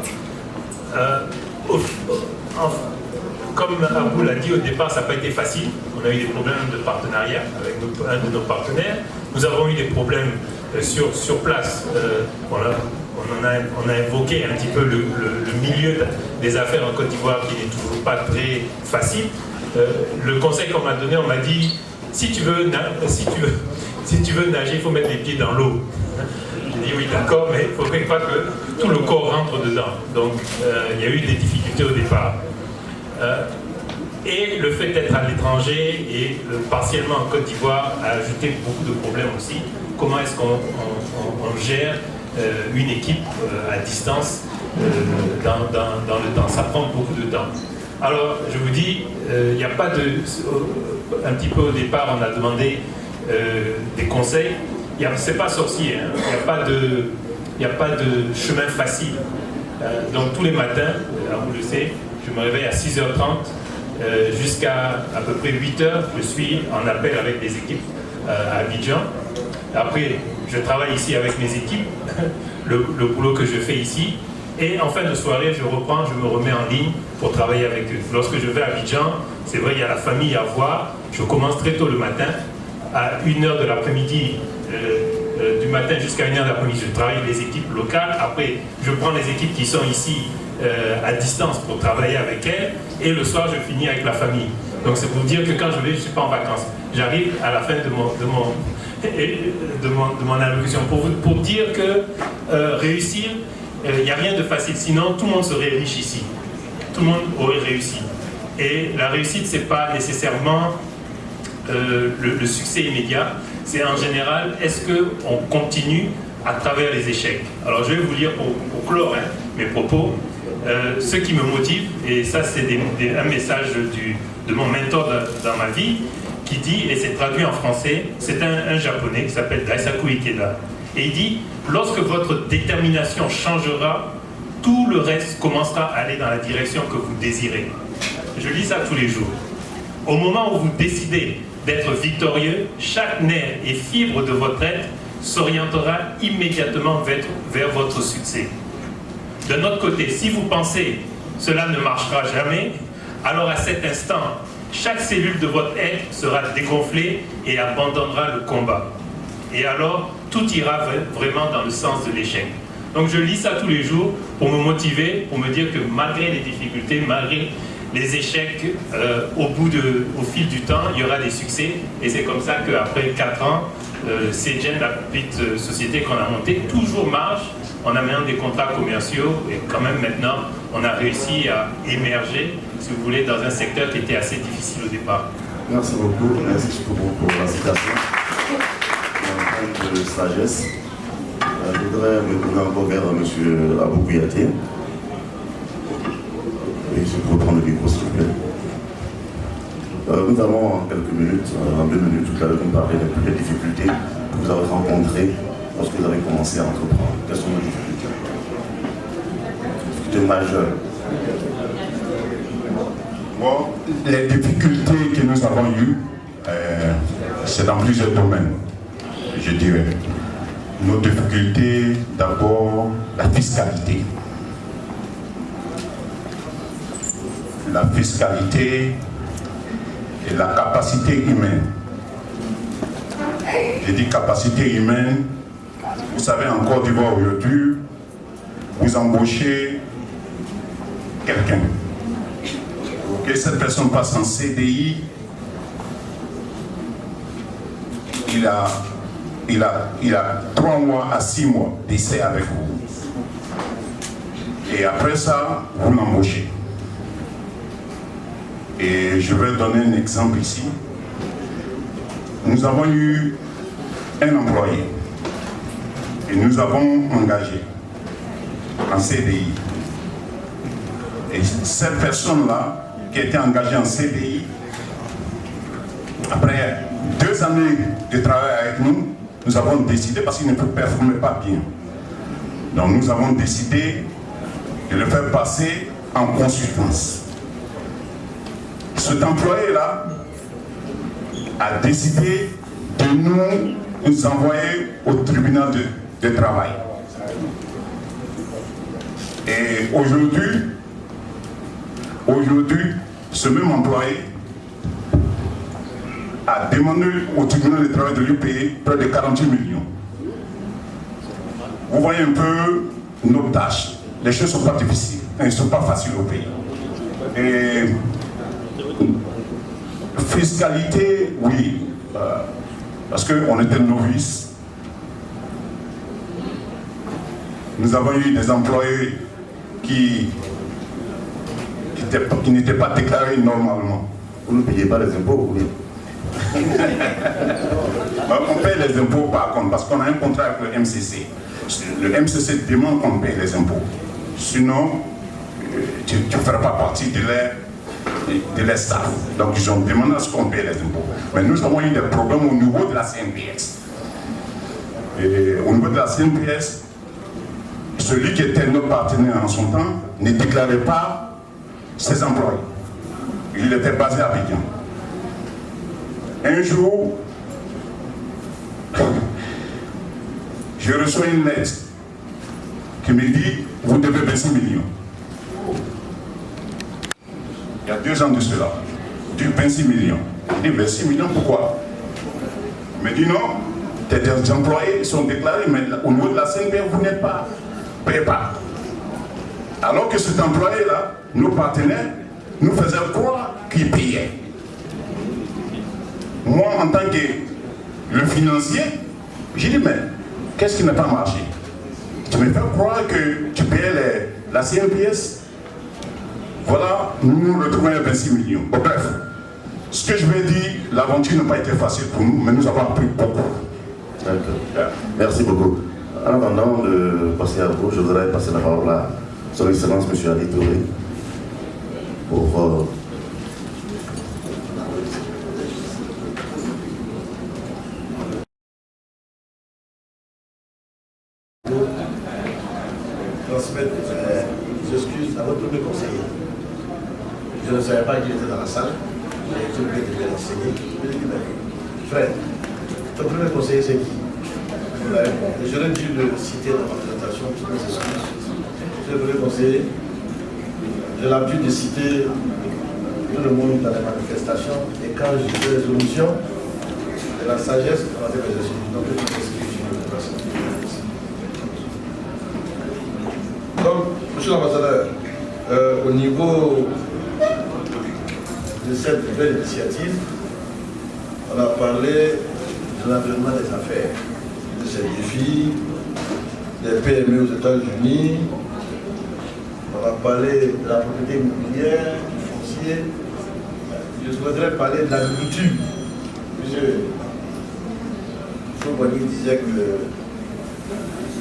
Comme Abou l'a dit au départ, ça n'a pas été facile. On a eu des problèmes de partenariat avec un de nos partenaires. Nous avons eu des problèmes sur place. On a évoqué un petit peu le milieu des affaires en Côte d'Ivoire qui n'est toujours pas très facile. Le conseil qu'on m'a donné, on m'a dit si tu veux nager, il faut mettre les pieds dans l'eau. J'ai dit oui d'accord, mais il ne faudrait pas que tout le corps rentre dedans. Donc il y a eu des difficultés au départ. Et le fait d'être à l'étranger et partiellement en Côte d'Ivoire a ajouté beaucoup de problèmes aussi. Comment est-ce qu'on gère une équipe à distance dans le temps? Ça prend beaucoup de temps. Alors, je vous dis, il n'y a pas de... Un petit peu au départ, on a demandé des conseils. C'est pas sorcier, hein. Il n'y a pas de chemin facile. Donc, tous les matins, vous le savez, je me réveille à 6h30 jusqu'à à peu près 8h. Je suis en appel avec des équipes à Abidjan. Après, je travaille ici avec mes équipes, le boulot que je fais ici. Et en fin de soirée, je me remets en ligne pour travailler avec eux. Lorsque je vais à Abidjan, c'est vrai, il y a la famille à voir. Je commence très tôt le matin, à 1h de l'après-midi, du matin jusqu'à 1h de l'après-midi, je travaille avec les équipes locales. Après, je prends les équipes qui sont ici à distance pour travailler avec elles. Et le soir, je finis avec la famille. Donc c'est pour dire que quand je vais, je ne suis pas en vacances. J'arrive à la fin de mon allocution pour dire que réussir, il n'y a rien de facile. Sinon, tout le monde serait riche ici. Tout le monde aurait réussi. Et la réussite, ce n'est pas nécessairement le succès immédiat. C'est en général, est-ce qu'on continue à travers les échecs? Alors je vais vous lire pour clore mes propos. Ce qui me motive, et ça c'est un message de mon mentor dans ma vie, qui dit, et c'est traduit en français, c'est un japonais qui s'appelle Daisaku Ikeda. Et il dit, lorsque votre détermination changera, tout le reste commencera à aller dans la direction que vous désirez. Je lis ça tous les jours. Au moment où vous décidez d'être victorieux, chaque nerf et fibre de votre être s'orientera immédiatement vers votre succès. De notre côté, si vous pensez cela ne marchera jamais, alors à cet instant, chaque cellule de votre être sera dégonflée et abandonnera le combat. Et alors, tout ira vraiment dans le sens de l'échec. Donc je lis ça tous les jours pour me motiver, pour me dire que malgré les difficultés, malgré les échecs, au fil du temps, il y aura des succès. Et c'est comme ça qu'après 4 ans, CGen, la petite société qu'on a montée, toujours marche. On a maintenant des contrats commerciaux et quand même maintenant, on a réussi à émerger, si vous voulez, dans un secteur qui était assez difficile au départ. Merci beaucoup. Merci beaucoup pour la citation. En termes de sagesse, je voudrais me tourner encore vers M. Abou Kouyaté. Et je peux prendre le micro, s'il vous plaît. Nous allons en quelques minutes, en 2 minutes, tout à l'heure, nous parler des difficultés que vous avez rencontrées lorsque vous avez commencé à entreprendre. Quelles sont les difficultés? Difficultés majeures. Bon, les difficultés que nous avons eues, c'est dans plusieurs domaines, je dirais. Nos difficultés, d'abord, la fiscalité. La fiscalité et la capacité humaine. J'ai dit capacité humaine. Vous savez, en Côte d'Ivoire aujourd'hui, vous embauchez quelqu'un. Pour que cette personne passe en CDI, il a 3 mois à 6 mois d'essai avec vous. Et après ça, vous l'embauchez. Et je vais donner un exemple ici. Nous avons eu un employé et nous avons engagé en CDI. Et cette personne-là, qui a été engagée en CDI, après 2 années de travail avec nous, nous avons décidé, parce qu'il ne performait pas bien, donc nous avons décidé de le faire passer en consultance. Cet employé-là a décidé de nous envoyer au tribunal de travail. Et aujourd'hui, ce même employé a demandé au tribunal de travail de lui payer près de 48 millions. Vous voyez un peu nos tâches. Les choses ne sont pas difficiles, elles ne sont pas faciles au pays. Et fiscalité, oui, parce qu'on était novices. Nous avons eu des employés qui n'étaient pas déclarés normalement. Vous ne payez pas les impôts, oui. On paye les impôts par contre, parce qu'on a un contrat avec le MCC. Le MCC demande qu'on paye les impôts. Sinon, tu ne feras pas partie de leur staff. Donc ils ont demandé à ce qu'on paye les impôts. Mais nous avons eu des problèmes au niveau de la CNPS. Et au niveau de la CNPS, celui qui était notre partenaire en son temps ne déclarait pas ses employés. Il était basé à Pékin. Un jour, je reçois une lettre qui me dit « Vous devez 26 millions ». Il y a 2 ans de cela. Je dis 26 millions. Je dis 26 millions, pourquoi? Il me dit non, tes employés sont déclarés, mais au niveau de la CNPS, vous n'êtes pas payé pas. Alors que cet employé-là, nos partenaires, nous faisaient croire qu'ils payaient. Moi, en tant que le financier, j'ai dit, mais qu'est-ce qui n'a pas marché? Tu me fais croire que tu payais la CNPS. Voilà, nous nous retrouvons à 26 millions. Bon, bref, ce que je vais dire, l'aventure n'a pas été facile pour nous, mais nous avons appris beaucoup. D'accord. Merci beaucoup. En attendant de passer à vous, je voudrais passer la parole à Son Excellence M. Ali Touré pour transmettre mes excuses à votre premier conseiller. Je ne savais pas qu'il était dans la salle. J'ai été obligé de lui enseigner. Je lui ai dit, mais frère, ton premier conseiller c'est qui? J'aurais dû le citer dans ma présentation, toutes mes excuses. Le premier conseiller, j'ai l'habitude de citer tout le monde dans les manifestations et quand je fais les solutions, de la sagesse, on a fait mes excuses. Donc je m'excuse, je me déplace. Donc, monsieur l'ambassadeur, au niveau de cette belle initiative, on a parlé de l'environnement des affaires, de ces défis, des PME aux États-Unis, on a parlé de la propriété immobilière, du foncier. Je souhaiterais parler de l'agriculture. Monsieur Fouboigny disait que le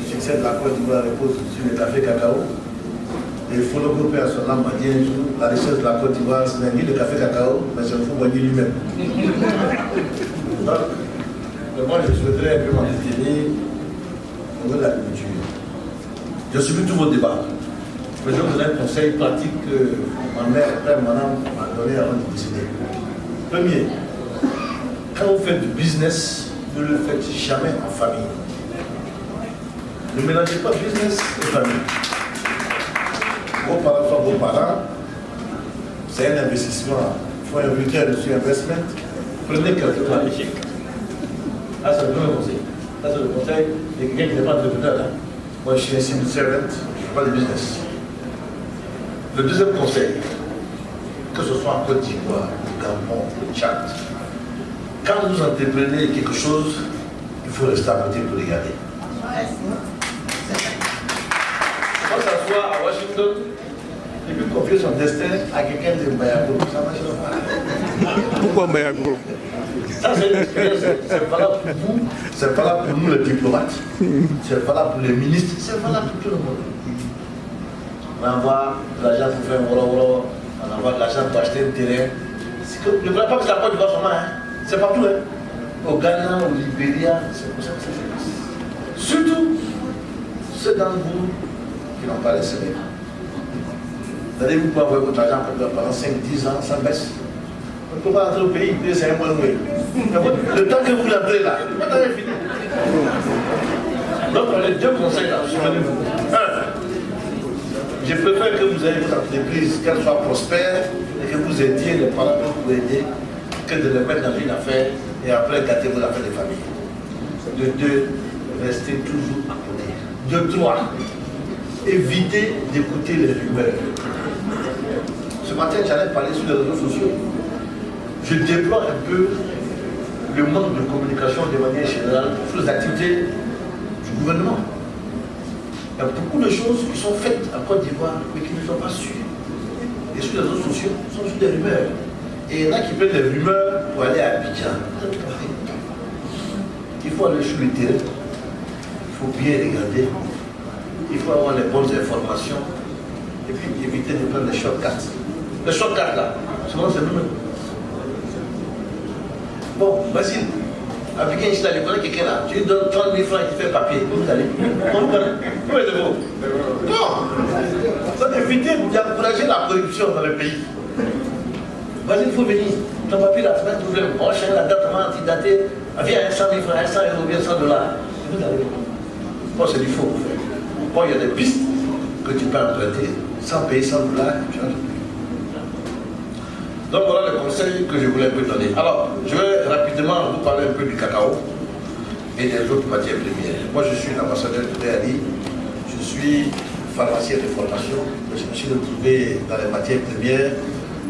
succès de la Côte d'Ivoire repose sur le café cacao. Et il faut le grouper à son âme, m'a dit un jour, la richesse de la Côte d'Ivoire, ce n'est ni le café cacao, mais c'est Fouboigny lui-même. Donc, moi je souhaiterais un peu m'entretenir au niveau de l'agriculture. Je suis tous vos débats. Mais je vous donne un conseil pratique que ma mère, père, mon âme m'a donné avant de décider. Premier, Quand vous faites du business, ne le faites jamais en famille. Ne mélangez pas business et famille. Vos parents sont vos parents. C'est un investissement. Il faut inviter sur investment. Prenez quelqu'un à l'échec. Ah, c'est le premier conseil. Ça, c'est le conseil de quelqu'un qui n'est pas entrepreneur. Moi, je suis un civil servant, je ne fais pas de business. Le deuxième conseil, que ce soit en Côte d'Ivoire, au Gabon, au Tchad, quand vous entreprenez quelque chose, il faut rester à côté pour regarder. Quand ça soit à Washington, et puis confier son destin à quelqu'un de Mbayago, ça marche pas. Pourquoi Mbayago? Ça, c'est une expérience, c'est valable pour vous, c'est valable pour nous les diplomates, c'est valable pour les ministres, c'est valable pour tout le monde. On envoie de l'argent pour faire un wolo, on envoie de l'argent pour acheter un terrain. Ne voulez pas que c'est la Côte d'Ivoire seulement, hein. C'est partout. Hein. Au Ghana, au Libéria, c'est comme ça que ça se passe. Surtout ceux d'entre vous qui n'ont pas les salaires. Vous allez vous envoyer votre argent pendant 5-10 ans sans baisse. On ne peut pas entrer au pays, c'est un bon noué. Le temps que vous l'entrez là, votre temps est fini. Donc, on a les deux conseils là, souvenez-vous. Un, je préfère que vous ayez votre entreprise, qu'elle soit prospère et que vous aidiez les parents que vous aidez, que de les mettre dans une affaire et après gâter vos affaires de famille. De deux, restez toujours à côté. De trois, évitez d'écouter les rumeurs. Ce matin, j'allais parler sur les réseaux sociaux. Je déplore un peu le manque de communication de manière générale sur les activités du gouvernement. Il y a beaucoup de choses qui sont faites en Côte d'Ivoire, mais qui ne sont pas sûres. Et sur les réseaux sociaux, ce sont juste des rumeurs. Et il y en a qui prennent des rumeurs pour aller à Abidjan. Il faut aller sur le terrain, il faut bien regarder, il faut avoir les bonnes informations, et puis éviter de prendre les shortcuts. Les shortcuts là, souvent c'est nous-mêmes. Bon, vas-y, avec un Israël, il connaît quelqu'un là, tu lui donnes 30 000 francs et tu fais papier, vous allez. On connaît. Où êtes-vous? Non! Donc évitez d'encourager la corruption dans le pays. Vas-y, il faut venir. Ton papier là, c'est pas un problème. On change la date, on va antidater. Viens à 100 000 francs, 100 euros, bien 100 $. Vous allez. Bon, c'est du faux. Bon, il y a des pistes que tu peux emprunter sans payer 100 $. Tu vois. Donc voilà le conseil que je voulais vous donner. Alors, je vais rapidement vous parler un peu du cacao et des autres matières premières. Moi, je suis l'ambassadeur de DALI. Je suis pharmacien de formation. Je me suis retrouvé dans les matières premières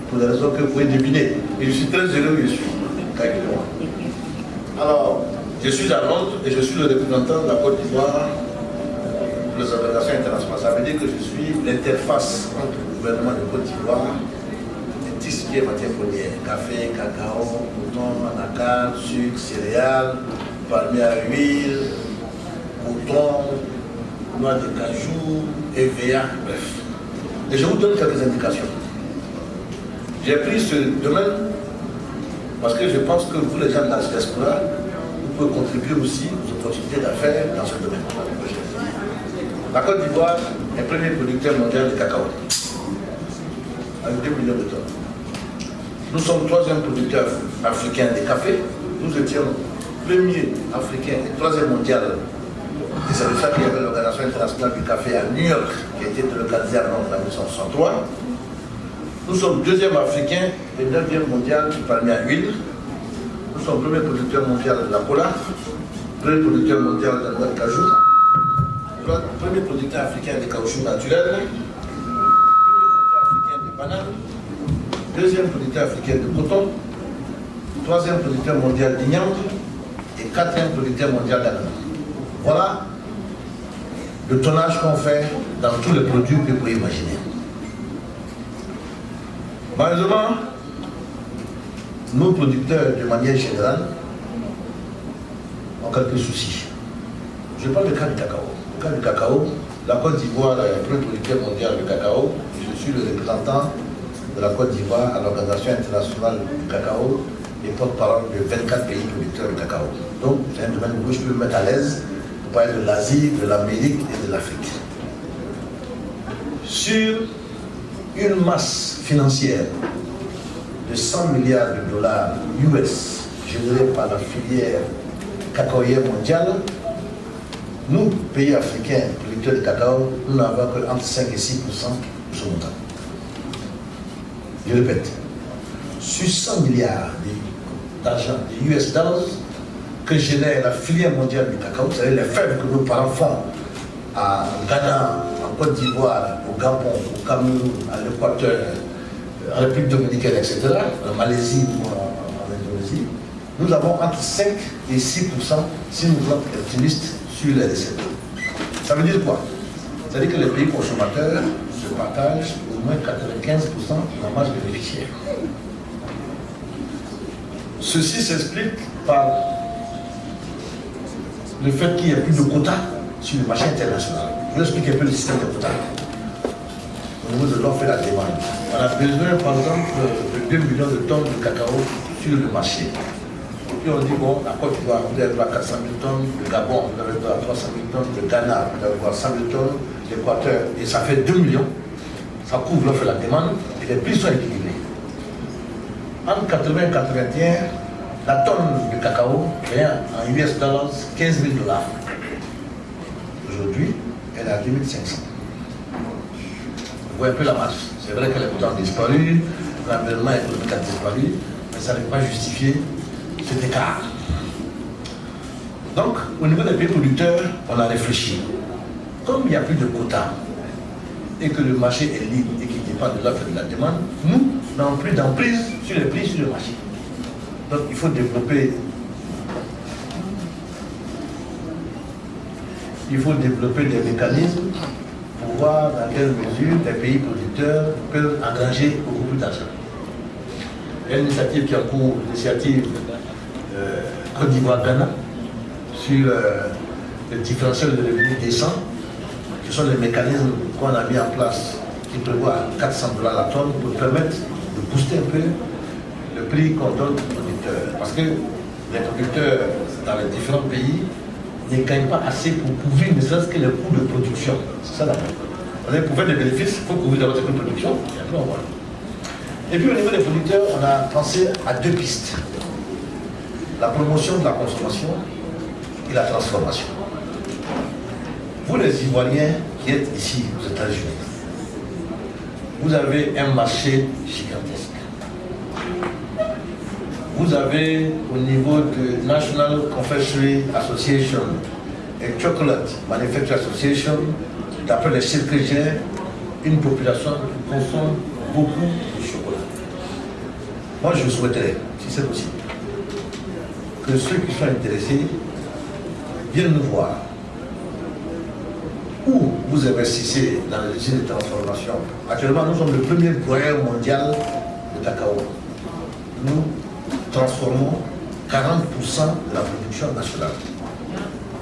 pour des raisons que vous pouvez deviner. Et je suis très heureux où je suis. Alors, je suis à Londres et je suis le représentant de la Côte d'Ivoire pour les organisations internationales. Ça veut dire que je suis l'interface entre le gouvernement de Côte d'Ivoire et tout ce qui est matière première. Café, cacao, coton, anacarde, sucre, céréales, palmier à huile, coton, noix de cajou, EVA, bref. Et je vous donne quelques indications. J'ai pris ce domaine parce que je pense que vous, les gens de la diaspora, vous pouvez contribuer aussi aux opportunités d'affaires dans ce domaine. La Côte d'Ivoire est le premier producteur mondial de cacao, avec 2 millions de tonnes. Nous sommes le 3e producteur africain de café. Nous étions premier africain et 3e mondial. Et c'est de ça qu'il y avait l'Organisation internationale du café à New York, qui a été localisée à Londres en 1963. Nous sommes 2e africain et 9e mondial du palmier à huile. Nous sommes premier producteur mondial de la cola, premier producteur mondial de la noix de cajou, premier producteur africain de caoutchouc naturel, premier producteur africain de bananes, 2e producteur africain de coton, 3e producteur mondial d'igname et 4e producteur mondial d'ananas. Voilà le tonnage qu'on fait dans tous les produits que vous pouvez imaginer. Malheureusement, nos producteurs, de manière générale, ont quelques soucis. Je parle du cas du cacao. Le cas du cacao, la Côte d'Ivoire est le premier producteur mondial de cacao. Je suis le représentant de la Côte d'Ivoire à l'Organisation internationale du cacao et porte-parole de 24 pays producteurs de cacao. Donc, c'est un domaine où je peux me mettre à l'aise pour parler de l'Asie, de l'Amérique et de l'Afrique. Sur une masse financière de 100 milliards de dollars US générée par la filière cacaoyère mondiale, nous, pays africains, producteurs de cacao, nous n'avons que entre 5 et 6% de ce montant. Je répète, sur 100 milliards d'argent, des US dollars, que génère la filière mondiale du cacao, c'est-à-dire les fèves que nos parents font à Ghana, en Côte d'Ivoire, au Gabon, au Cameroun, à l'Équateur, en République dominicaine, etc., en Malaisie ou en Indonésie, nous avons entre 5 et 6% si nous sommes optimistes sur les recettes. Ça veut dire quoi? Ça veut dire que les pays consommateurs se partagent au moins 95% de la marge bénéficiaire. Ceci s'explique par le fait qu'il n'y ait plus de quotas sur le marché international. Je vous explique un peu le système de quotas. Au niveau de l'offre et la demande. On a besoin, par exemple, de 2 millions de tonnes de cacao sur le marché. Puis on dit, bon, la Côte d'Ivoire, vous avez droit à 400 000 tonnes, le Gabon, vous avez droit à 300 000 tonnes, le Ghana, vous avez droit à 100 000 tonnes, l'Équateur, et ça fait 2 millions. Ça couvre l'offre et la demande, et les prix sont équilibrés. Entre 80 et 81, la tonne de cacao vient en US dollars 15 000 $. Aujourd'hui, elle est à 2500. Vous voyez un peu la marge. C'est vrai que les quotas ont disparu, l'environnement économique a disparu, mais ça ne peut pas justifier cet écart. Donc, au niveau des pays producteurs, on a réfléchi. Comme il n'y a plus de quotas et que le marché est libre et qu'il dépend de l'offre et de la demande, nous n'avons plus d'emprise sur les prix sur le marché. Donc, il faut développer des mécanismes pour voir dans quelle mesure les pays producteurs peuvent engranger beaucoup plus d'argent. Il y a une initiative qui est en cours, l'initiative Côte d'Ivoire-Ghana, sur le différentiel de revenus décent, qui sont les mécanismes qu'on a mis en place, qui prévoient 400 $ la tonne pour permettre de booster un peu le prix qu'on donne aux producteurs. Parce que les producteurs dans les différents pays ne gagnent pas assez pour couvrir ne serait-ce que les coûts de production. C'est ça la problème. Pour faire des bénéfices, il faut couvrir d'abord les coûts de production, et après on voit. Et puis au niveau des producteurs, on a pensé à 2 pistes. La promotion de la consommation et la transformation. Vous les Ivoiriens qui êtes ici aux États-Unis, vous avez un marché gigantesque. Vous avez au niveau de National Confectionery Association et Chocolate Manufacturing Association, d'après les chiffres que j'ai, une population qui consomme beaucoup de chocolat. Moi, je souhaiterais, si c'est possible, que ceux qui sont intéressés viennent nous voir. Où vous investissez dans les usines de transformation. Actuellement, nous sommes le premier broyeur mondial de cacao. Nous transformons 40% de la production nationale.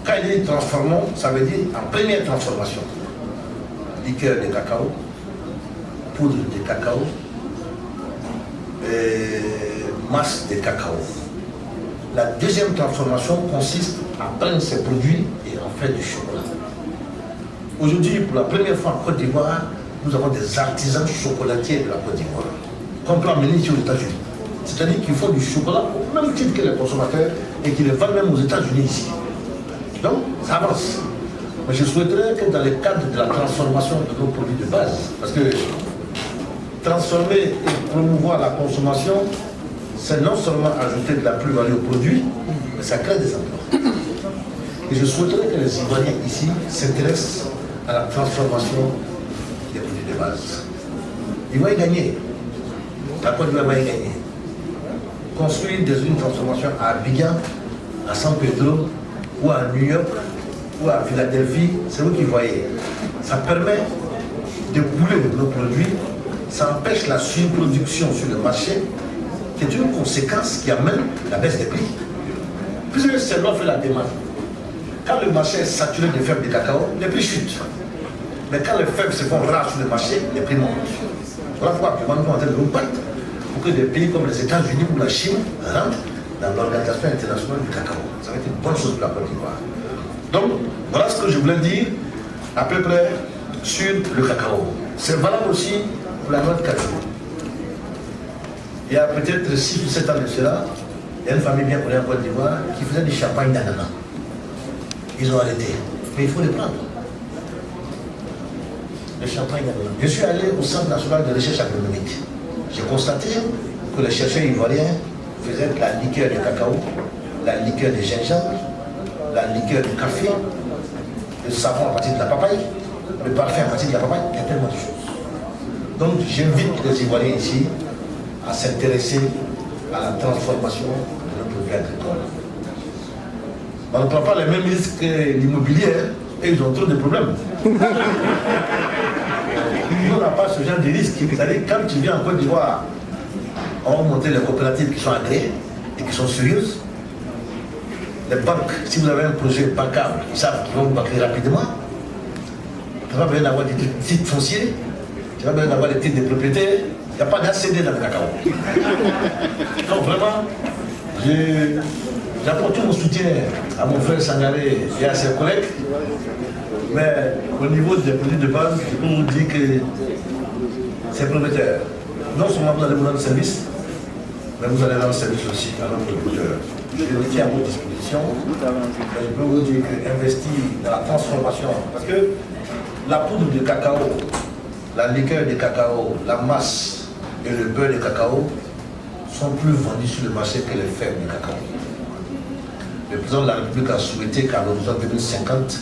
Quand il dit transformons, ça veut dire en première transformation. Liqueur de cacao, poudre de cacao, masse de cacao. La deuxième transformation consiste à prendre ces produits et en faire du chocolat. Aujourd'hui, pour la première fois en Côte d'Ivoire, nous avons des artisans chocolatiers de la Côte d'Ivoire, qu'on peut amener ici aux États-Unis. C'est-à-dire qu'ils font du chocolat au même titre que les consommateurs et qu'ils les vendent même aux États-Unis ici. Donc, ça avance. Mais je souhaiterais que dans le cadre de la transformation de nos produits de base, parce que transformer et promouvoir la consommation, c'est non seulement ajouter de la plus-value au produit, mais ça crée des emplois. Et je souhaiterais que les Ivoiriens ici s'intéressent à la transformation des produits de base. Ils vont y gagner. La Côte d'Ivoire va y gagner. Construire des unités de transformation à Abidjan, à San Pedro, ou à New York, ou à Philadelphie, c'est vous qui voyez. Ça permet de couler nos produits, ça empêche la surproduction sur le marché, qui est une conséquence qui amène la baisse des prix. Puisque c'est l'offre et la demande. Quand le marché est saturé de fèves de cacao, les prix chutent. Mais quand les fèves se font rares sur le marché, les prix montent. Voilà pourquoi nous sommes en train de nous battre pour que des pays comme les États-Unis ou la Chine rentrent dans l'Organisation internationale du cacao. Ça va être une bonne chose pour la Côte d'Ivoire. Donc, voilà ce que je voulais dire à peu près sur le cacao. C'est valable aussi pour la noix de cajou. Il y a peut-être 6 ou 7 ans de cela, Il y a une famille bien connue en Côte d'Ivoire qui faisait du champagne d'ananas. Ils ont arrêté. Mais il faut les prendre. Le champagne d'ananas. Je suis allé au Centre national de recherche agronomique. J'ai constaté que les chercheurs ivoiriens faisaient de la liqueur de cacao, la liqueur de gingembre, la liqueur de café, le savon à partir de la papaye, le parfum à partir de la papaye. Il y a tellement de choses. Donc j'invite les Ivoiriens ici à s'intéresser à la transformation de nos produits agricoles. On ne prend pas les mêmes risques que l'immobilier, et ils ont trop de problèmes. Nous, on n'a pas ce genre de risque. C'est-à-dire, quand tu viens en Côte d'Ivoire, on va monter les coopératives qui sont agréées et qui sont sérieuses. Les banques, si vous avez un projet bancable, ils savent qu'ils vont vous banquer rapidement. Tu n'as pas besoin d'avoir des titres fonciers, tu n'as pas besoin d'avoir des titres de propriété. Il n'y a pas d'ACD dans le cacao. Donc vraiment, j'apporte tout mon soutien à mon frère Sangaré et à ses collègues. Mais au niveau des produits de base, je peux vous dire que c'est prometteur. Non seulement vous allez vous rendre service, mais vous allez rendre service aussi à notre producteur. Je le tiens à votre disposition. Je peux vous dire qu'investir dans la transformation, parce que la poudre de cacao, la liqueur de cacao, la masse et le beurre de cacao sont plus vendus sur le marché que les fèves de cacao. Le président de la République a souhaité qu'à l'horizon 2050,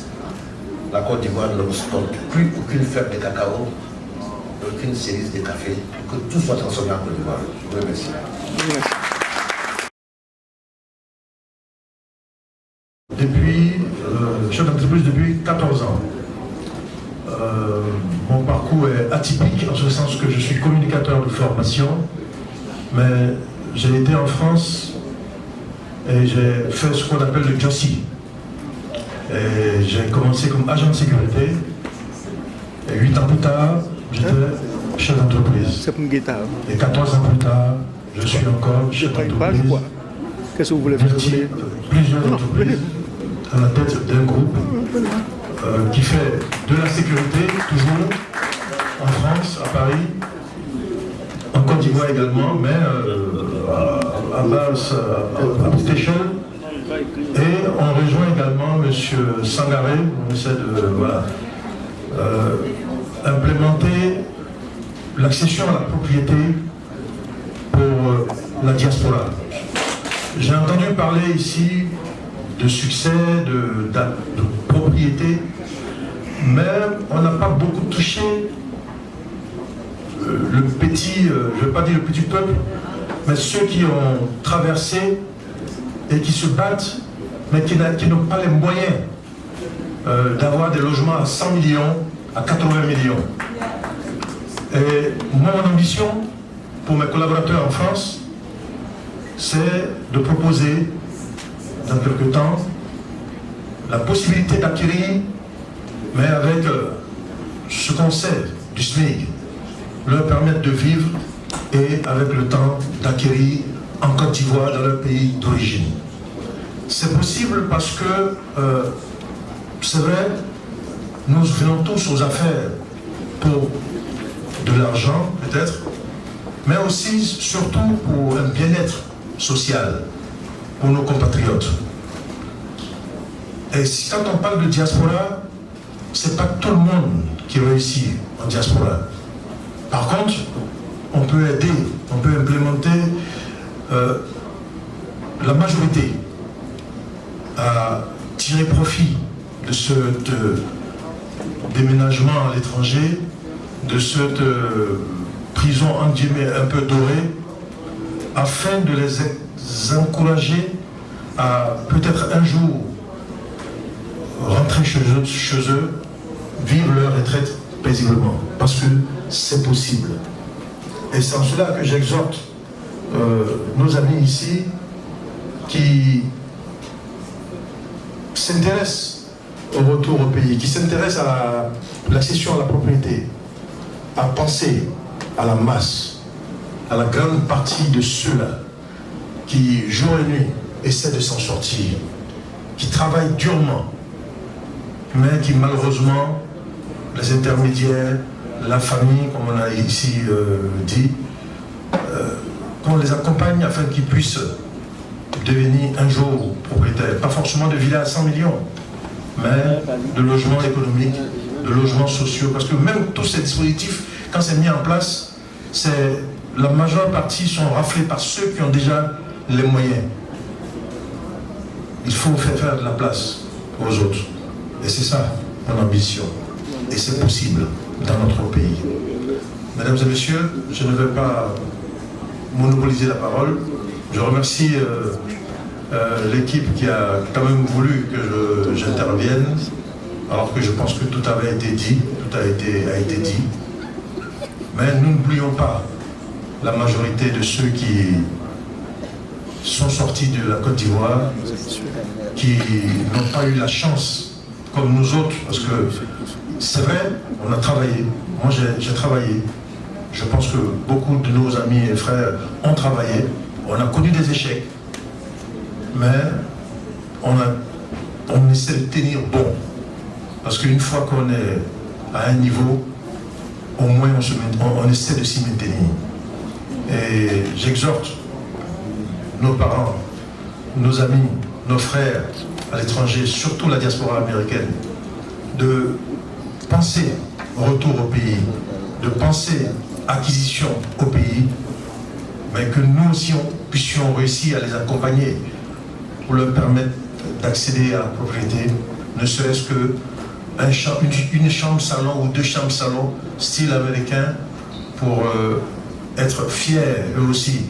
la Côte d'Ivoire ne stocke plus aucune fève de cacao, aucune cerise de café, que tout soit transformé en Côte d'Ivoire. Je vous remercie. Depuis, chef d'entreprise depuis 14 ans. Mon parcours est atypique en ce sens que je suis communicateur de formation, mais j'ai été en France et j'ai fait ce qu'on appelle le JOSI. Et j'ai commencé comme agent de sécurité et 8 ans plus tard, j'étais chef d'entreprise. Et 14 ans plus tard, je suis encore chef d'entreprise. Qu'est-ce que vous voulez faire? Plusieurs entreprises à la tête d'un groupe qui fait de la sécurité, toujours en France, à Paris, en Côte d'Ivoire également, mais à base, à petite échelle. Et on rejoint également M. Sangaré, on essaie de implémenter l'accession à la propriété pour la diaspora. J'ai entendu parler ici de succès, de propriété, mais on n'a pas beaucoup touché le petit, je ne vais pas dire le petit peuple, mais ceux qui ont traversé et qui se battent, mais qui n'ont pas les moyens d'avoir des logements à 100 millions, à 80 millions. Et moi, mon ambition pour mes collaborateurs en France, c'est de proposer dans quelques temps la possibilité d'acquérir, mais avec ce qu'on sait du SMIC, leur permettre de vivre et avec le temps d'acquérir en Côte d'Ivoire, dans leur pays d'origine. C'est possible parce que, c'est vrai, nous venons tous aux affaires pour de l'argent, peut-être, mais aussi, surtout, pour un bien-être social pour nos compatriotes. Et quand on parle de diaspora, c'est pas tout le monde qui réussit en diaspora. Par contre, on peut aider, on peut implémenter la majorité à tirer profit de ce déménagement à l'étranger, de cette prison en guillemets un peu dorée, afin de les encourager à peut-être un jour rentrer chez eux, vivre leur retraite paisiblement, parce que c'est possible. Et c'est en cela que j'exhorte nos amis ici qui s'intéressent au retour au pays, qui s'intéressent à l'accession à la propriété, à penser à la masse, à la grande partie de ceux-là qui, jour et nuit, essaient de s'en sortir, qui travaillent durement, mais qui malheureusement, les intermédiaires, la famille, comme on a ici dit, qu'on les accompagne afin qu'ils puissent devenir un jour propriétaire. Pas forcément de villas à 100 millions, mais de logements économiques, de logements sociaux. Parce que même tous ces dispositifs, quand c'est mis en place, la majeure partie sont raflés par ceux qui ont déjà les moyens. Il faut faire de la place aux autres. Et c'est ça mon ambition. Et c'est possible dans notre pays. Mesdames et messieurs, je ne vais pas monopoliser la parole. Je remercie l'équipe qui a quand même voulu que j'intervienne, alors que je pense que tout avait été dit, tout a été dit. Mais nous n'oublions pas la majorité de ceux qui sont sortis de la Côte d'Ivoire, qui n'ont pas eu la chance, comme nous autres, parce que c'est vrai, on a travaillé. Moi, j'ai travaillé. Je pense que beaucoup de nos amis et frères ont travaillé. On a connu des échecs, mais on essaie de tenir bon. Parce qu'une fois qu'on est à un niveau, au moins on essaie de s'y maintenir. Et j'exhorte nos parents, nos amis, nos frères à l'étranger, surtout la diaspora américaine, de penser retour au pays, de penser acquisition au pays, mais que nous aussi puissions réussir à les accompagner pour leur permettre d'accéder à la propriété, ne serait-ce que une chambre-salon ou 2 chambres-salon style américain pour être fiers eux aussi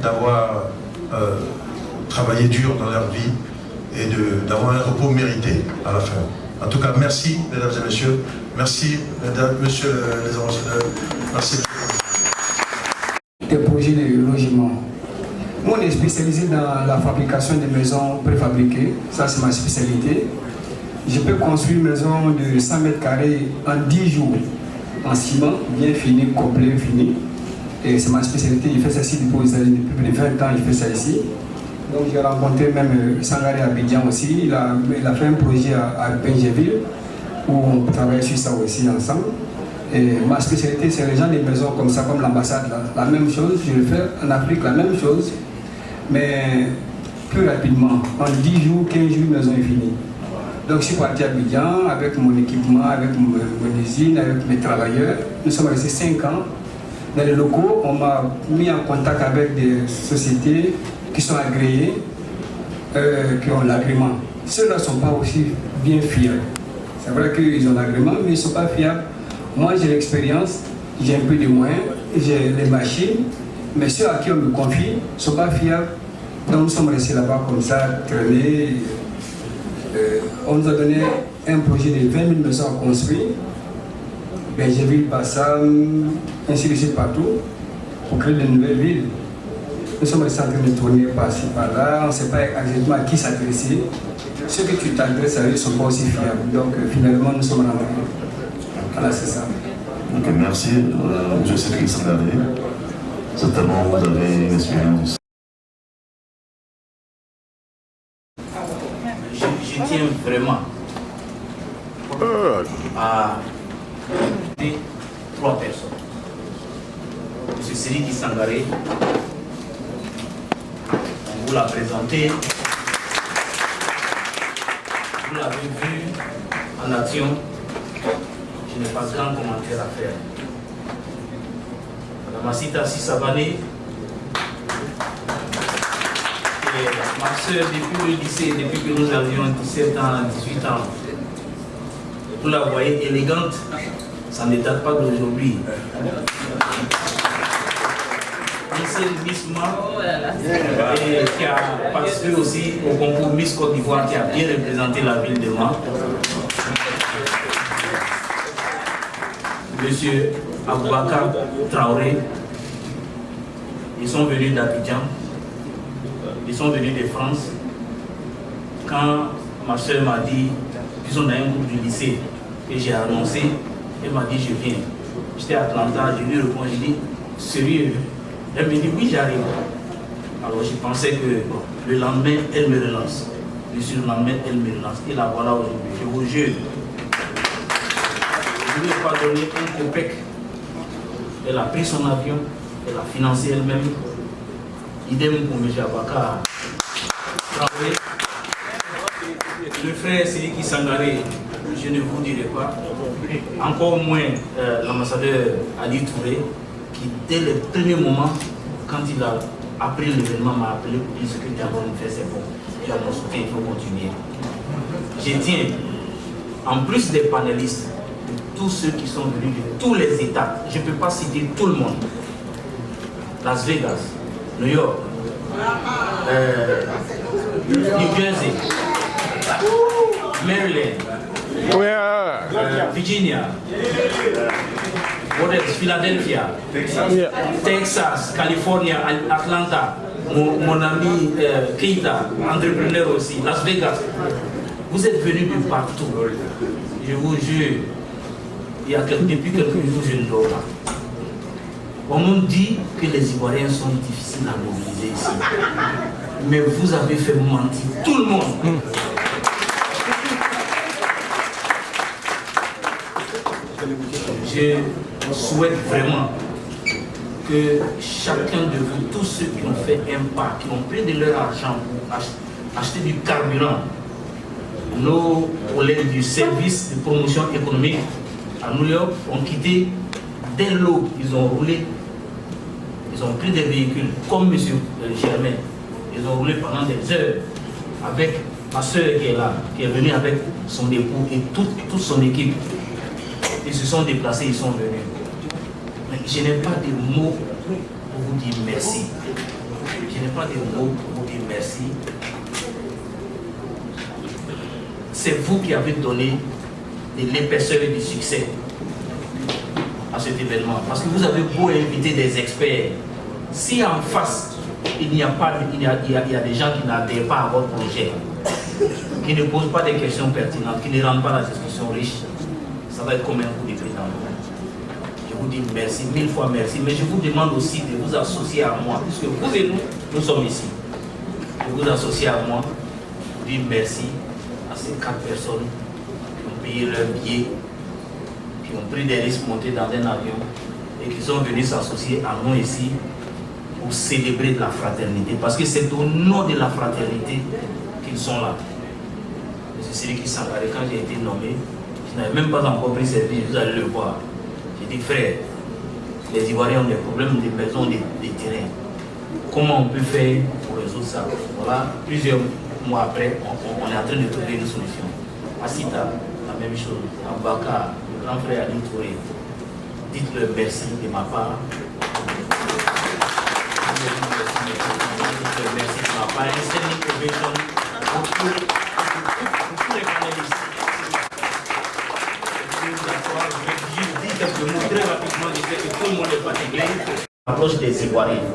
d'avoir travaillé dur dans leur vie et d'avoir un repos mérité à la fin. En tout cas, merci mesdames et messieurs, merci mesdames, messieurs les ambassadeurs, merci. Des projets de logement. Nous, on est spécialisé dans la fabrication des maisons préfabriquées, ça c'est ma spécialité. Je peux construire une maison de 100 mètres carrés en 10 jours, en ciment, bien fini, complet, fini. Et c'est ma spécialité, je fais ça ici depuis plus de 20 ans, je fais ça ici. Donc j'ai rencontré même Sangaré Abidjan aussi, il a fait un projet à Benjeville, où on travaille sur ça aussi ensemble. Et ma spécialité, c'est les gens des maisons comme ça, comme l'ambassade, la même chose, je le fais en Afrique, la même chose, mais plus rapidement, en 10 jours, 15 jours, une maison est finie. Donc je suis parti à Abidjan avec mon équipement, avec mon usine, avec mes travailleurs. Nous sommes restés 5 ans. Dans les locaux, on m'a mis en contact avec des sociétés qui sont agréées, qui ont l'agrément. Ceux-là ne sont pas aussi bien fiables. C'est vrai qu'ils ont l'agrément, mais ils ne sont pas fiables. Moi, j'ai l'expérience, j'ai un peu de moyens, j'ai les machines, mais ceux à qui on me confie ne sont pas fiables. Donc nous sommes restés là-bas comme ça, traînés. On nous a donné un projet de 20 000 maisons à construire. Benjeville, Bassam, ainsi de suite partout, pour créer de nouvelles villes. Nous sommes restés en train de tourner par-ci, par-là, on ne sait pas exactement à qui s'adresser. Ceux que tu t'adresses à eux ne sont pas aussi fiables. Donc finalement, nous sommes rentrés. Voilà, c'est ça. Ok, merci. Je sais que Sangaré, certainement vous avez une expérience. Je tiens vraiment à inviter 3 personnes. M. Siriki Sangaré, on vous l'a présenté, vous l'avez vu en action, je n'ai pas grand commentaire à faire. Madame Asita Sissabane, ma soeur depuis le lycée, depuis que nous avions 17 ans, 18 ans, vous la voyez élégante, ça ne date pas d'aujourd'hui. Ancienne Miss Mar, et qui a participé aussi au concours Miss Côte d'Ivoire, qui a bien représenté la ville de Mar. Monsieur Aboubakar Traoré, ils sont venus d'Abidjan. Ils sont venus de France. Quand ma soeur m'a dit qu'ils sont dans un groupe du lycée et j'ai annoncé, elle m'a dit je viens. J'étais à Atlanta, je lui réponds, j'ai dit sérieux. Elle me dit oui, j'arrive. Alors je pensais que le lendemain, elle me relance. Le surlendemain, elle me relance. Et la voilà aujourd'hui. Je vous jure. Je ne lui ai pas donné un copec. Elle a pris son avion, elle a financé elle-même. Idem pour M. Abakar. Traoré. Le frère Séliki Sangaré, je ne vous dirai pas. Encore moins l'ambassadeur Ali Touré, qui dès le premier moment, quand il a appris l'événement, m'a appelé pour dire ce que Diabone fait, c'est bon. Tu as mon soutien, il faut continuer. Je tiens, en plus des panélistes, de tous ceux qui sont venus de tous les États, je ne peux pas citer tout le monde. Las Vegas, New York, New Jersey, Maryland, Virginia, Philadelphia, Texas, California, Atlanta, mon ami Keita, entrepreneur aussi, Las Vegas. Vous êtes venus de partout. Je vous jure, depuis quelques jours, je ne dors pas. On nous dit que les Ivoiriens sont difficiles à mobiliser ici. Mais vous avez fait mentir tout le monde. Je souhaite vraiment que chacun de vous, tous ceux qui ont fait un pas, qui ont pris de leur argent pour acheter du carburant, nos collègues du service de promotion économique à New York ont quitté dès l'aube. Ils ont roulé, ils ont pris des véhicules comme M. Germain. Ils ont roulé pendant des heures avec ma soeur qui est là, qui est venue avec son époux et toute son équipe. Ils se sont déplacés, ils sont venus. Mais je n'ai pas de mots pour vous dire merci. Je n'ai pas de mots pour vous dire merci. C'est vous qui avez donné de l'épaisseur et du succès à cet événement. Parce que vous avez beau inviter des experts, si en face, il y a des gens qui n'adhèrent pas à votre projet, qui ne posent pas des questions pertinentes, qui ne rendent pas la discussion riche, ça va être comme un coup d'épée dans le vent. Je vous dis merci, 1000 fois merci, mais je vous demande aussi de vous associer à moi, puisque vous et nous sommes ici. De vous associer à moi, de dire merci à ces 4 personnes qui ont payé leur billet, qui ont pris des risques montés dans un avion et qui sont venus s'associer à nous ici pour célébrer de la fraternité. Parce que c'est au nom de la fraternité qu'ils sont là. C'est celui qui s'engageait quand j'ai été nommé. Je n'avais même pas encore pris service, vous allez le voir. J'ai dit, frère, les Ivoiriens ont des problèmes de maisons, des terrains. Comment on peut faire pour résoudre ça? Voilà, plusieurs mois après, on est en train de trouver une solution. À Sita, la même chose. À Baka, le grand frère Ali Touré, dites-le merci de ma part. Dites-le merci de ma part. Un standing ovation pour tous les panélistes. Je dis quelques mots très rapidement, je sais que tout le monde est fatigué. L'approche des Ivoiriens.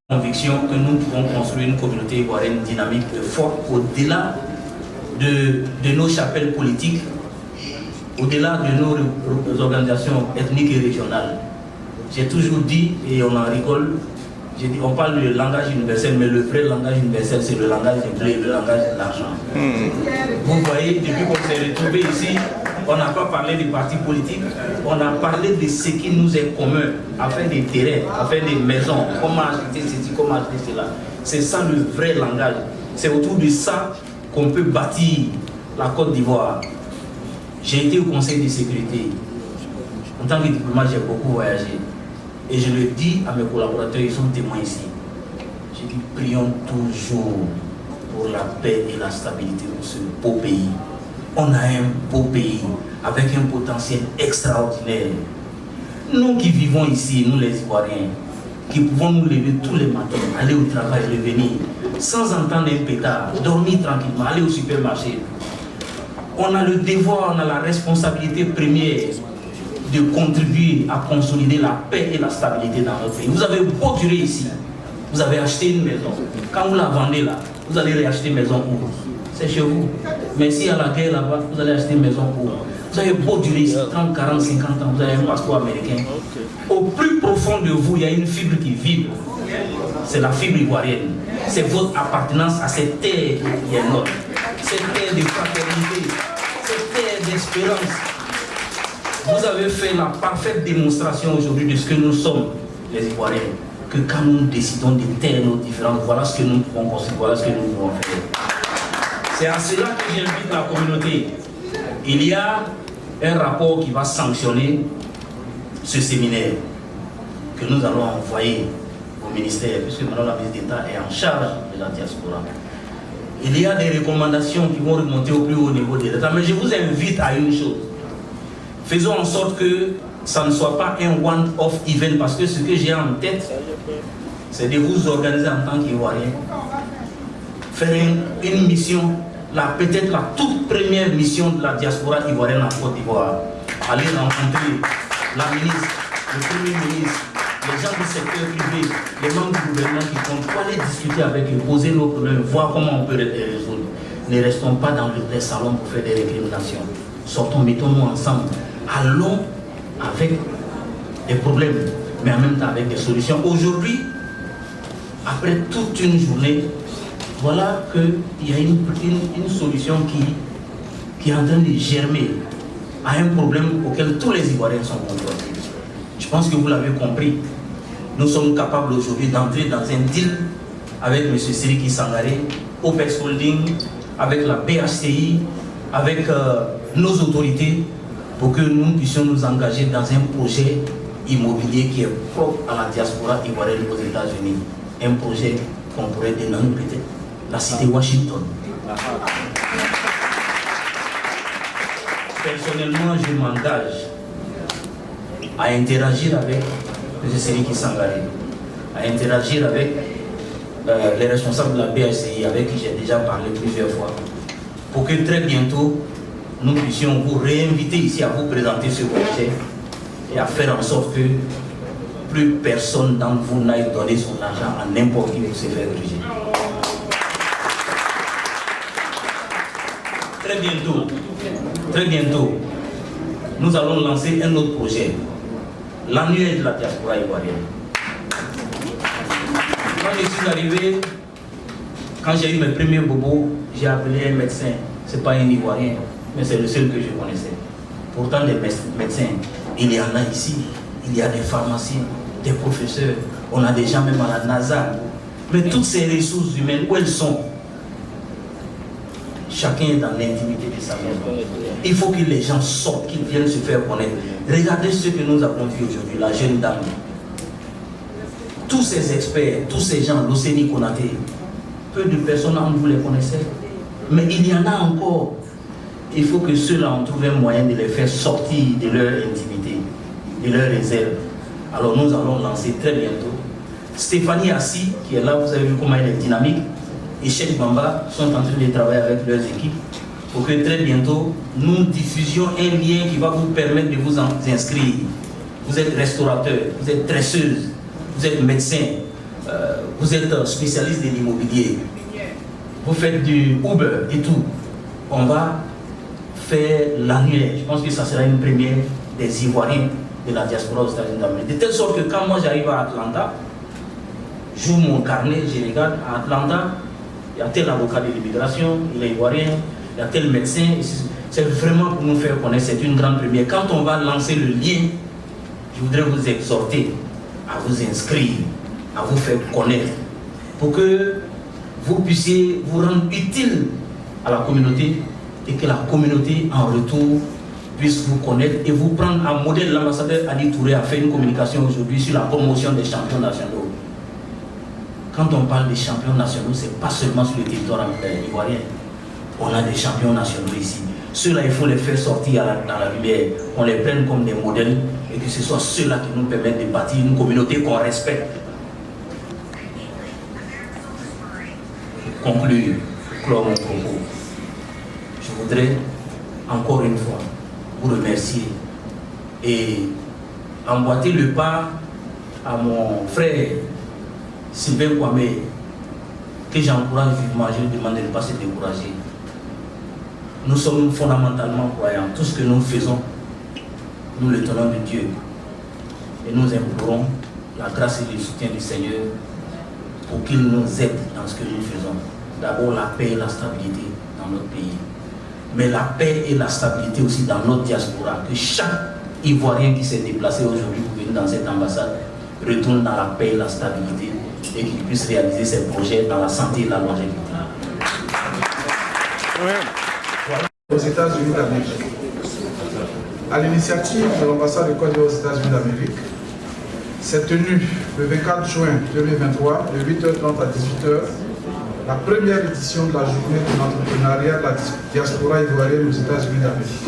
Conviction que nous pouvons construire une communauté ivoirienne dynamique et forte au-delà de nos chapelles politiques, au-delà de nos organisations ethniques et régionales. J'ai toujours dit, et on en rigole, j'ai dit, on parle du langage universel, mais le vrai langage universel, c'est le langage du blé, le langage de l'argent. Vous voyez, depuis qu'on s'est retrouvés ici, on n'a pas parlé des partis politiques, on a parlé de ce qui nous est commun, afin des terrains, afin des maisons, comment acheter ceci, comment acheter cela. C'est ça le vrai langage. C'est autour de ça qu'on peut bâtir la Côte d'Ivoire. J'ai été au Conseil de sécurité. En tant que diplomate, j'ai beaucoup voyagé. Et je le dis à mes collaborateurs, ils sont témoins ici. J'ai dit, prions toujours pour la paix et la stabilité de ce beau pays. On a un beau pays avec un potentiel extraordinaire. Nous qui vivons ici, nous les Ivoiriens, qui pouvons nous lever tous les matins, aller au travail, revenir, sans entendre un pétard, dormir tranquillement, aller au supermarché. On a le devoir, on a la responsabilité première de contribuer à consolider la paix et la stabilité dans notre pays. Vous avez beau durer ici, vous avez acheté une maison. Quand vous la vendez là, vous allez réacheter une maison où? C'est chez vous. Mais s'il y a la guerre là-bas, vous allez acheter une maison où? Vous avez beau durer ici, 30, 40, 50 ans, vous avez un passeport américain. Au plus profond de vous, il y a une fibre qui vibre. C'est la fibre ivoirienne. C'est votre appartenance à cette terre qui est nôtre. Cette terre de fraternité, cette terre d'espérance. Vous avez fait la parfaite démonstration aujourd'hui de ce que nous sommes, les Ivoiriens. que quand nous décidons de taire nos différences, voilà ce que nous pouvons construire, voilà ce que nous pouvons faire. C'est à cela que j'invite la communauté. Il y a un rapport qui va sanctionner ce séminaire que nous allons envoyer au ministère, puisque maintenant la ministre d'État est en charge de la diaspora. Il y a des recommandations qui vont remonter au plus haut niveau de l'État, mais je vous invite à une chose. Faisons en sorte que ça ne soit pas un one-off event, parce que ce que j'ai en tête, c'est de vous organiser en tant qu'Ivoirien, faire une mission, peut-être la toute première mission de la diaspora ivoirienne en Côte d'Ivoire. Aller rencontrer la ministre, le premier ministre, les gens du secteur privé, les membres du gouvernement qui comptent, pour aller discuter avec eux, poser nos problèmes, voir comment on peut les résoudre. Ne restons pas dans les salons pour faire des récriminations. Sortons, mettons-nous ensemble. Allons avec des problèmes, mais en même temps avec des solutions. Aujourd'hui, après toute une journée, voilà qu'il y a une solution qui est en train de germer à un problème auquel tous les Ivoiriens sont confrontés. Je pense que vous l'avez compris. Nous sommes capables aujourd'hui d'entrer dans un deal avec M. Siriki Sangaré, OPEX Holding, avec la BHCI, avec nos autorités, pour que nous puissions nous engager dans un projet immobilier qui est propre à la diaspora ivoirienne aux États-Unis. Un projet qu'on pourrait dénommer peut-être la cité Washington. Personnellement, je m'engage à interagir avec M. Siriki Sangaré, à interagir avec les responsables de la BHCI, avec qui j'ai déjà parlé plusieurs fois, pour que très bientôt, nous puissions vous réinviter ici à vous présenter ce projet et à faire en sorte que plus personne d'entre vous n'aille donner son argent à n'importe qui pour se faire gruger. Très bientôt, nous allons lancer un autre projet, l'annuaire de la diaspora ivoirienne. Quand je suis arrivé, quand j'ai eu mes premiers bobos, j'ai appelé un médecin, c'est pas un Ivoirien, mais c'est le seul que je connaissais. Pourtant, des médecins, il y en a ici, il y a des pharmaciens, des professeurs, on a des gens même à la NASA. Mais toutes ces ressources humaines, où elles sont? Chacun est dans l'intimité de sa maison. Il faut que les gens sortent, qu'ils viennent se faire connaître. Regardez ce que nous avons vu aujourd'hui, la jeune dame. Tous ces experts, tous ces gens, l'Océanie Konaté, peu de personnes en vous les connaissez. Mais il y en a encore. Il faut que ceux-là ont trouvé un moyen de les faire sortir de leur intimité, de leur réserve. Alors nous allons lancer très bientôt. Stéphanie Assi, qui est là, vous avez vu comment elle est dynamique, et Cheikh Bamba sont en train de travailler avec leurs équipes pour que très bientôt nous diffusions un lien qui va vous permettre de vous inscrire. Vous êtes restaurateur, vous êtes tresseuse, vous êtes médecin, vous êtes spécialiste de l'immobilier, vous faites du Uber et tout. On va faire l'annuaire. Je pense que ça sera une première des Ivoiriens de la diaspora aux États-Unis d'Amérique. De telle sorte que quand moi j'arrive à Atlanta, j'ouvre mon carnet, je regarde à Atlanta, il y a tel avocat de l'immigration, il est Ivoirien, il y a tel médecin. C'est vraiment pour nous faire connaître, c'est une grande première. Quand on va lancer le lien, je voudrais vous exhorter à vous inscrire, à vous faire connaître, pour que vous puissiez vous rendre utile à la communauté et que la communauté en retour puisse vous connaître et vous prendre en modèle. L'ambassadeur Ali Touré a fait une communication aujourd'hui sur la promotion des champions nationaux. Quand on parle des champions nationaux, ce n'est pas seulement sur le territoire ivoirien. On a des champions nationaux ici. Ceux-là, il faut les faire sortir dans la lumière, qu'on les prenne comme des modèles et que ce soit ceux-là qui nous permettent de bâtir une communauté qu'on respecte. Pour conclure, clore mon propos, je voudrais encore une fois vous remercier et emboîter le pas à mon frère Sylvain Kwame, que j'encourage vivement. Je lui demande de ne pas se décourager. Nous sommes fondamentalement croyants. Tout ce que nous faisons, nous le tenons de Dieu. Et nous implorons la grâce et le soutien du Seigneur pour qu'il nous aide dans ce que nous faisons. D'abord la paix et la stabilité dans notre pays. Mais la paix et la stabilité aussi dans notre diaspora. Que chaque Ivoirien qui s'est déplacé aujourd'hui pour venir dans cette ambassade retourne dans la paix et la stabilité et qu'il puisse réaliser ses projets dans la santé et la longévité. Aux États-Unis d'Amérique. À l'initiative de l'ambassade de Côte d'Ivoire aux États-Unis d'Amérique, s'est tenue le 24 juin 2023, de 8h30 à 18h, la première édition de la journée de l'entrepreneuriat de la diaspora ivoirienne aux États-Unis d'Amérique.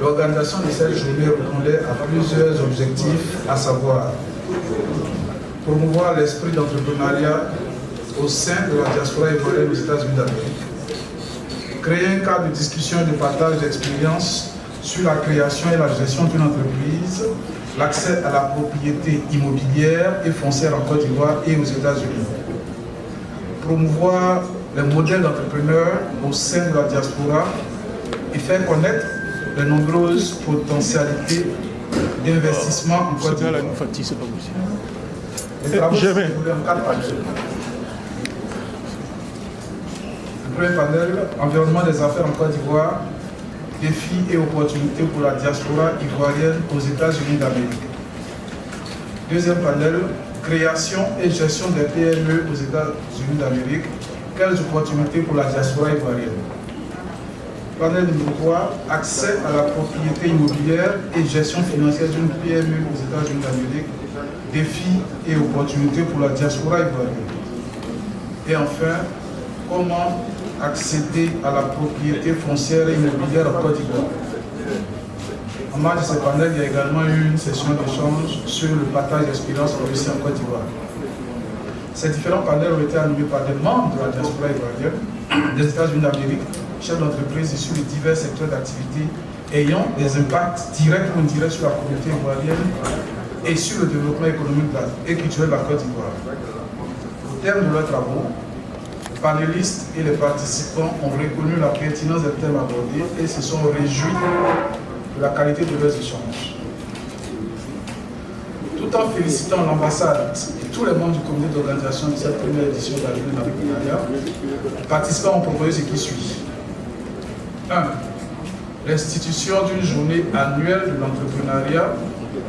L'organisation de cette journée répondait à plusieurs objectifs, à savoir promouvoir l'esprit d'entrepreneuriat au sein de la diaspora ivoirienne aux États-Unis d'Amérique, créer un cadre de discussion et de partage d'expériences sur la création et la gestion d'une entreprise, l'accès à la propriété immobilière et foncière en Côte d'Ivoire et aux États-Unis, promouvoir les modèles d'entrepreneurs au sein de la diaspora et faire connaître les nombreuses potentialités d'investissement en Côte d'Ivoire. Les travaux se déroulent en 4 panels. Le premier panel, environnement des affaires en Côte d'Ivoire, défis et opportunités pour la diaspora ivoirienne aux États-Unis d'Amérique. Deuxième panel, création et gestion des PME aux États-Unis d'Amérique, quelles opportunités pour la diaspora ivoirienne. Panel numéro 3, accès à la propriété immobilière et gestion financière d'une PME aux États-Unis d'Amérique, défis et opportunités pour la diaspora ivoirienne. Et enfin, comment accéder à la propriété foncière et immobilière en Côte d'Ivoire. En marge de ce panel, il y a également eu une session d'échange sur le partage d'expériences réussies en Côte d'Ivoire. Ces différents panels ont été animés par des membres de la diaspora ivoirienne, des États-Unis d'Amérique, chefs d'entreprise issus de divers secteurs d'activité ayant des impacts directs ou indirects sur la communauté ivoirienne et sur le développement économique et culturel de la Côte d'Ivoire. Au terme de leurs travaux, les panélistes et les participants ont reconnu la pertinence des thèmes abordés et se sont réjouis de la qualité de leurs échanges. Tout en félicitant l'ambassade et tous les membres du comité d'organisation de cette première édition de la journée de l'entrepreneuriat, les participants ont proposé ce qui suit. 1. L'institution d'une journée annuelle de l'entrepreneuriat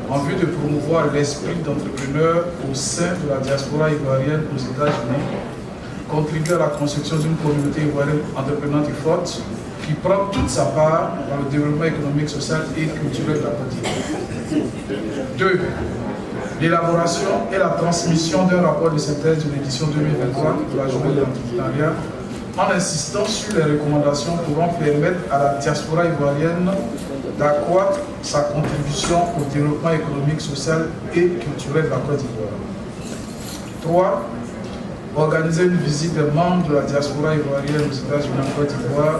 en vue de promouvoir l'esprit d'entrepreneur au sein de la diaspora ivoirienne aux États-Unis, contribuer à la construction d'une communauté ivoirienne entreprenante et forte qui prend toute sa part dans le développement économique, social et culturel de la Côte d'Ivoire. 2. L'élaboration et la transmission d'un rapport de synthèse de l'édition 2023 de la journée de l'entrepreneuriat en insistant sur les recommandations pouvant permettre à la diaspora ivoirienne d'accroître sa contribution au développement économique, social et culturel de la Côte d'Ivoire. 3. Organiser une visite des membres de la diaspora ivoirienne aux États-Unis en Côte d'Ivoire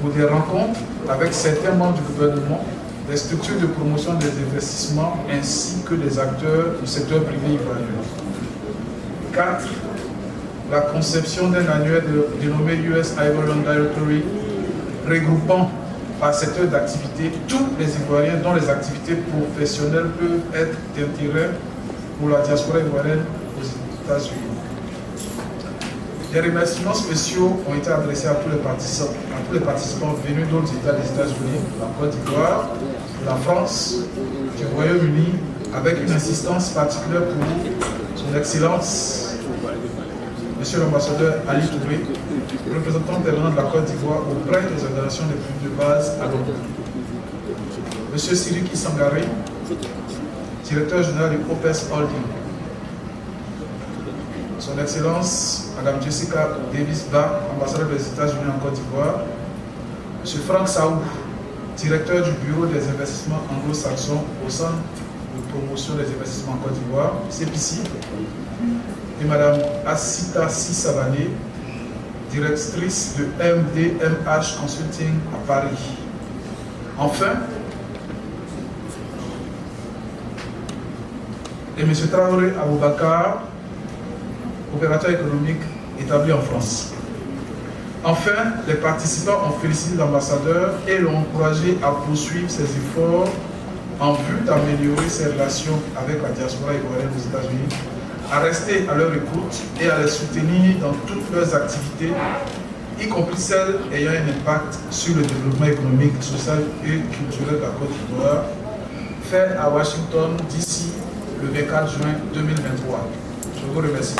pour des rencontres avec certains membres du gouvernement, des structures de promotion des investissements ainsi que des acteurs du secteur privé ivoirien. 4. La conception d'un annuaire dénommé US Ivorian Directory regroupant par secteur d'activité tous les Ivoiriens dont les activités professionnelles peuvent être d'intérêt pour la diaspora ivoirienne aux États-Unis. Des remerciements spéciaux ont été adressés à tous les participants venus d'autres États des États-Unis, la Côte d'Ivoire, la France, du Royaume-Uni, avec une insistance particulière pour son Excellence, Monsieur l'ambassadeur Ali Touré, représentant permanent de la Côte d'Ivoire auprès des organisations les plus de base à Londres. Monsieur Siriki Sangaré, directeur général du OPES Holding. Son Excellence, Madame Jessica Davis-Ba, ambassadeur des États-Unis en Côte d'Ivoire. Monsieur Franck Saou, directeur du Bureau des investissements anglo-saxons au Centre de promotion des investissements en Côte d'Ivoire, CPC. Et Madame Asita Sissavané, directrice de MDMH Consulting à Paris. Enfin, et M. Traoré Aboubakar, opérateur économique établi en France. Enfin, les participants ont félicité l'ambassadeur et l'ont encouragé à poursuivre ses efforts en vue d'améliorer ses relations avec la diaspora ivoirienne aux États-Unis, à rester à leur écoute et à les soutenir dans toutes leurs activités, y compris celles ayant un impact sur le développement économique, social et culturel de la Côte d'Ivoire, fait à Washington, D.C., le 24 juin 2023. Je vous remercie.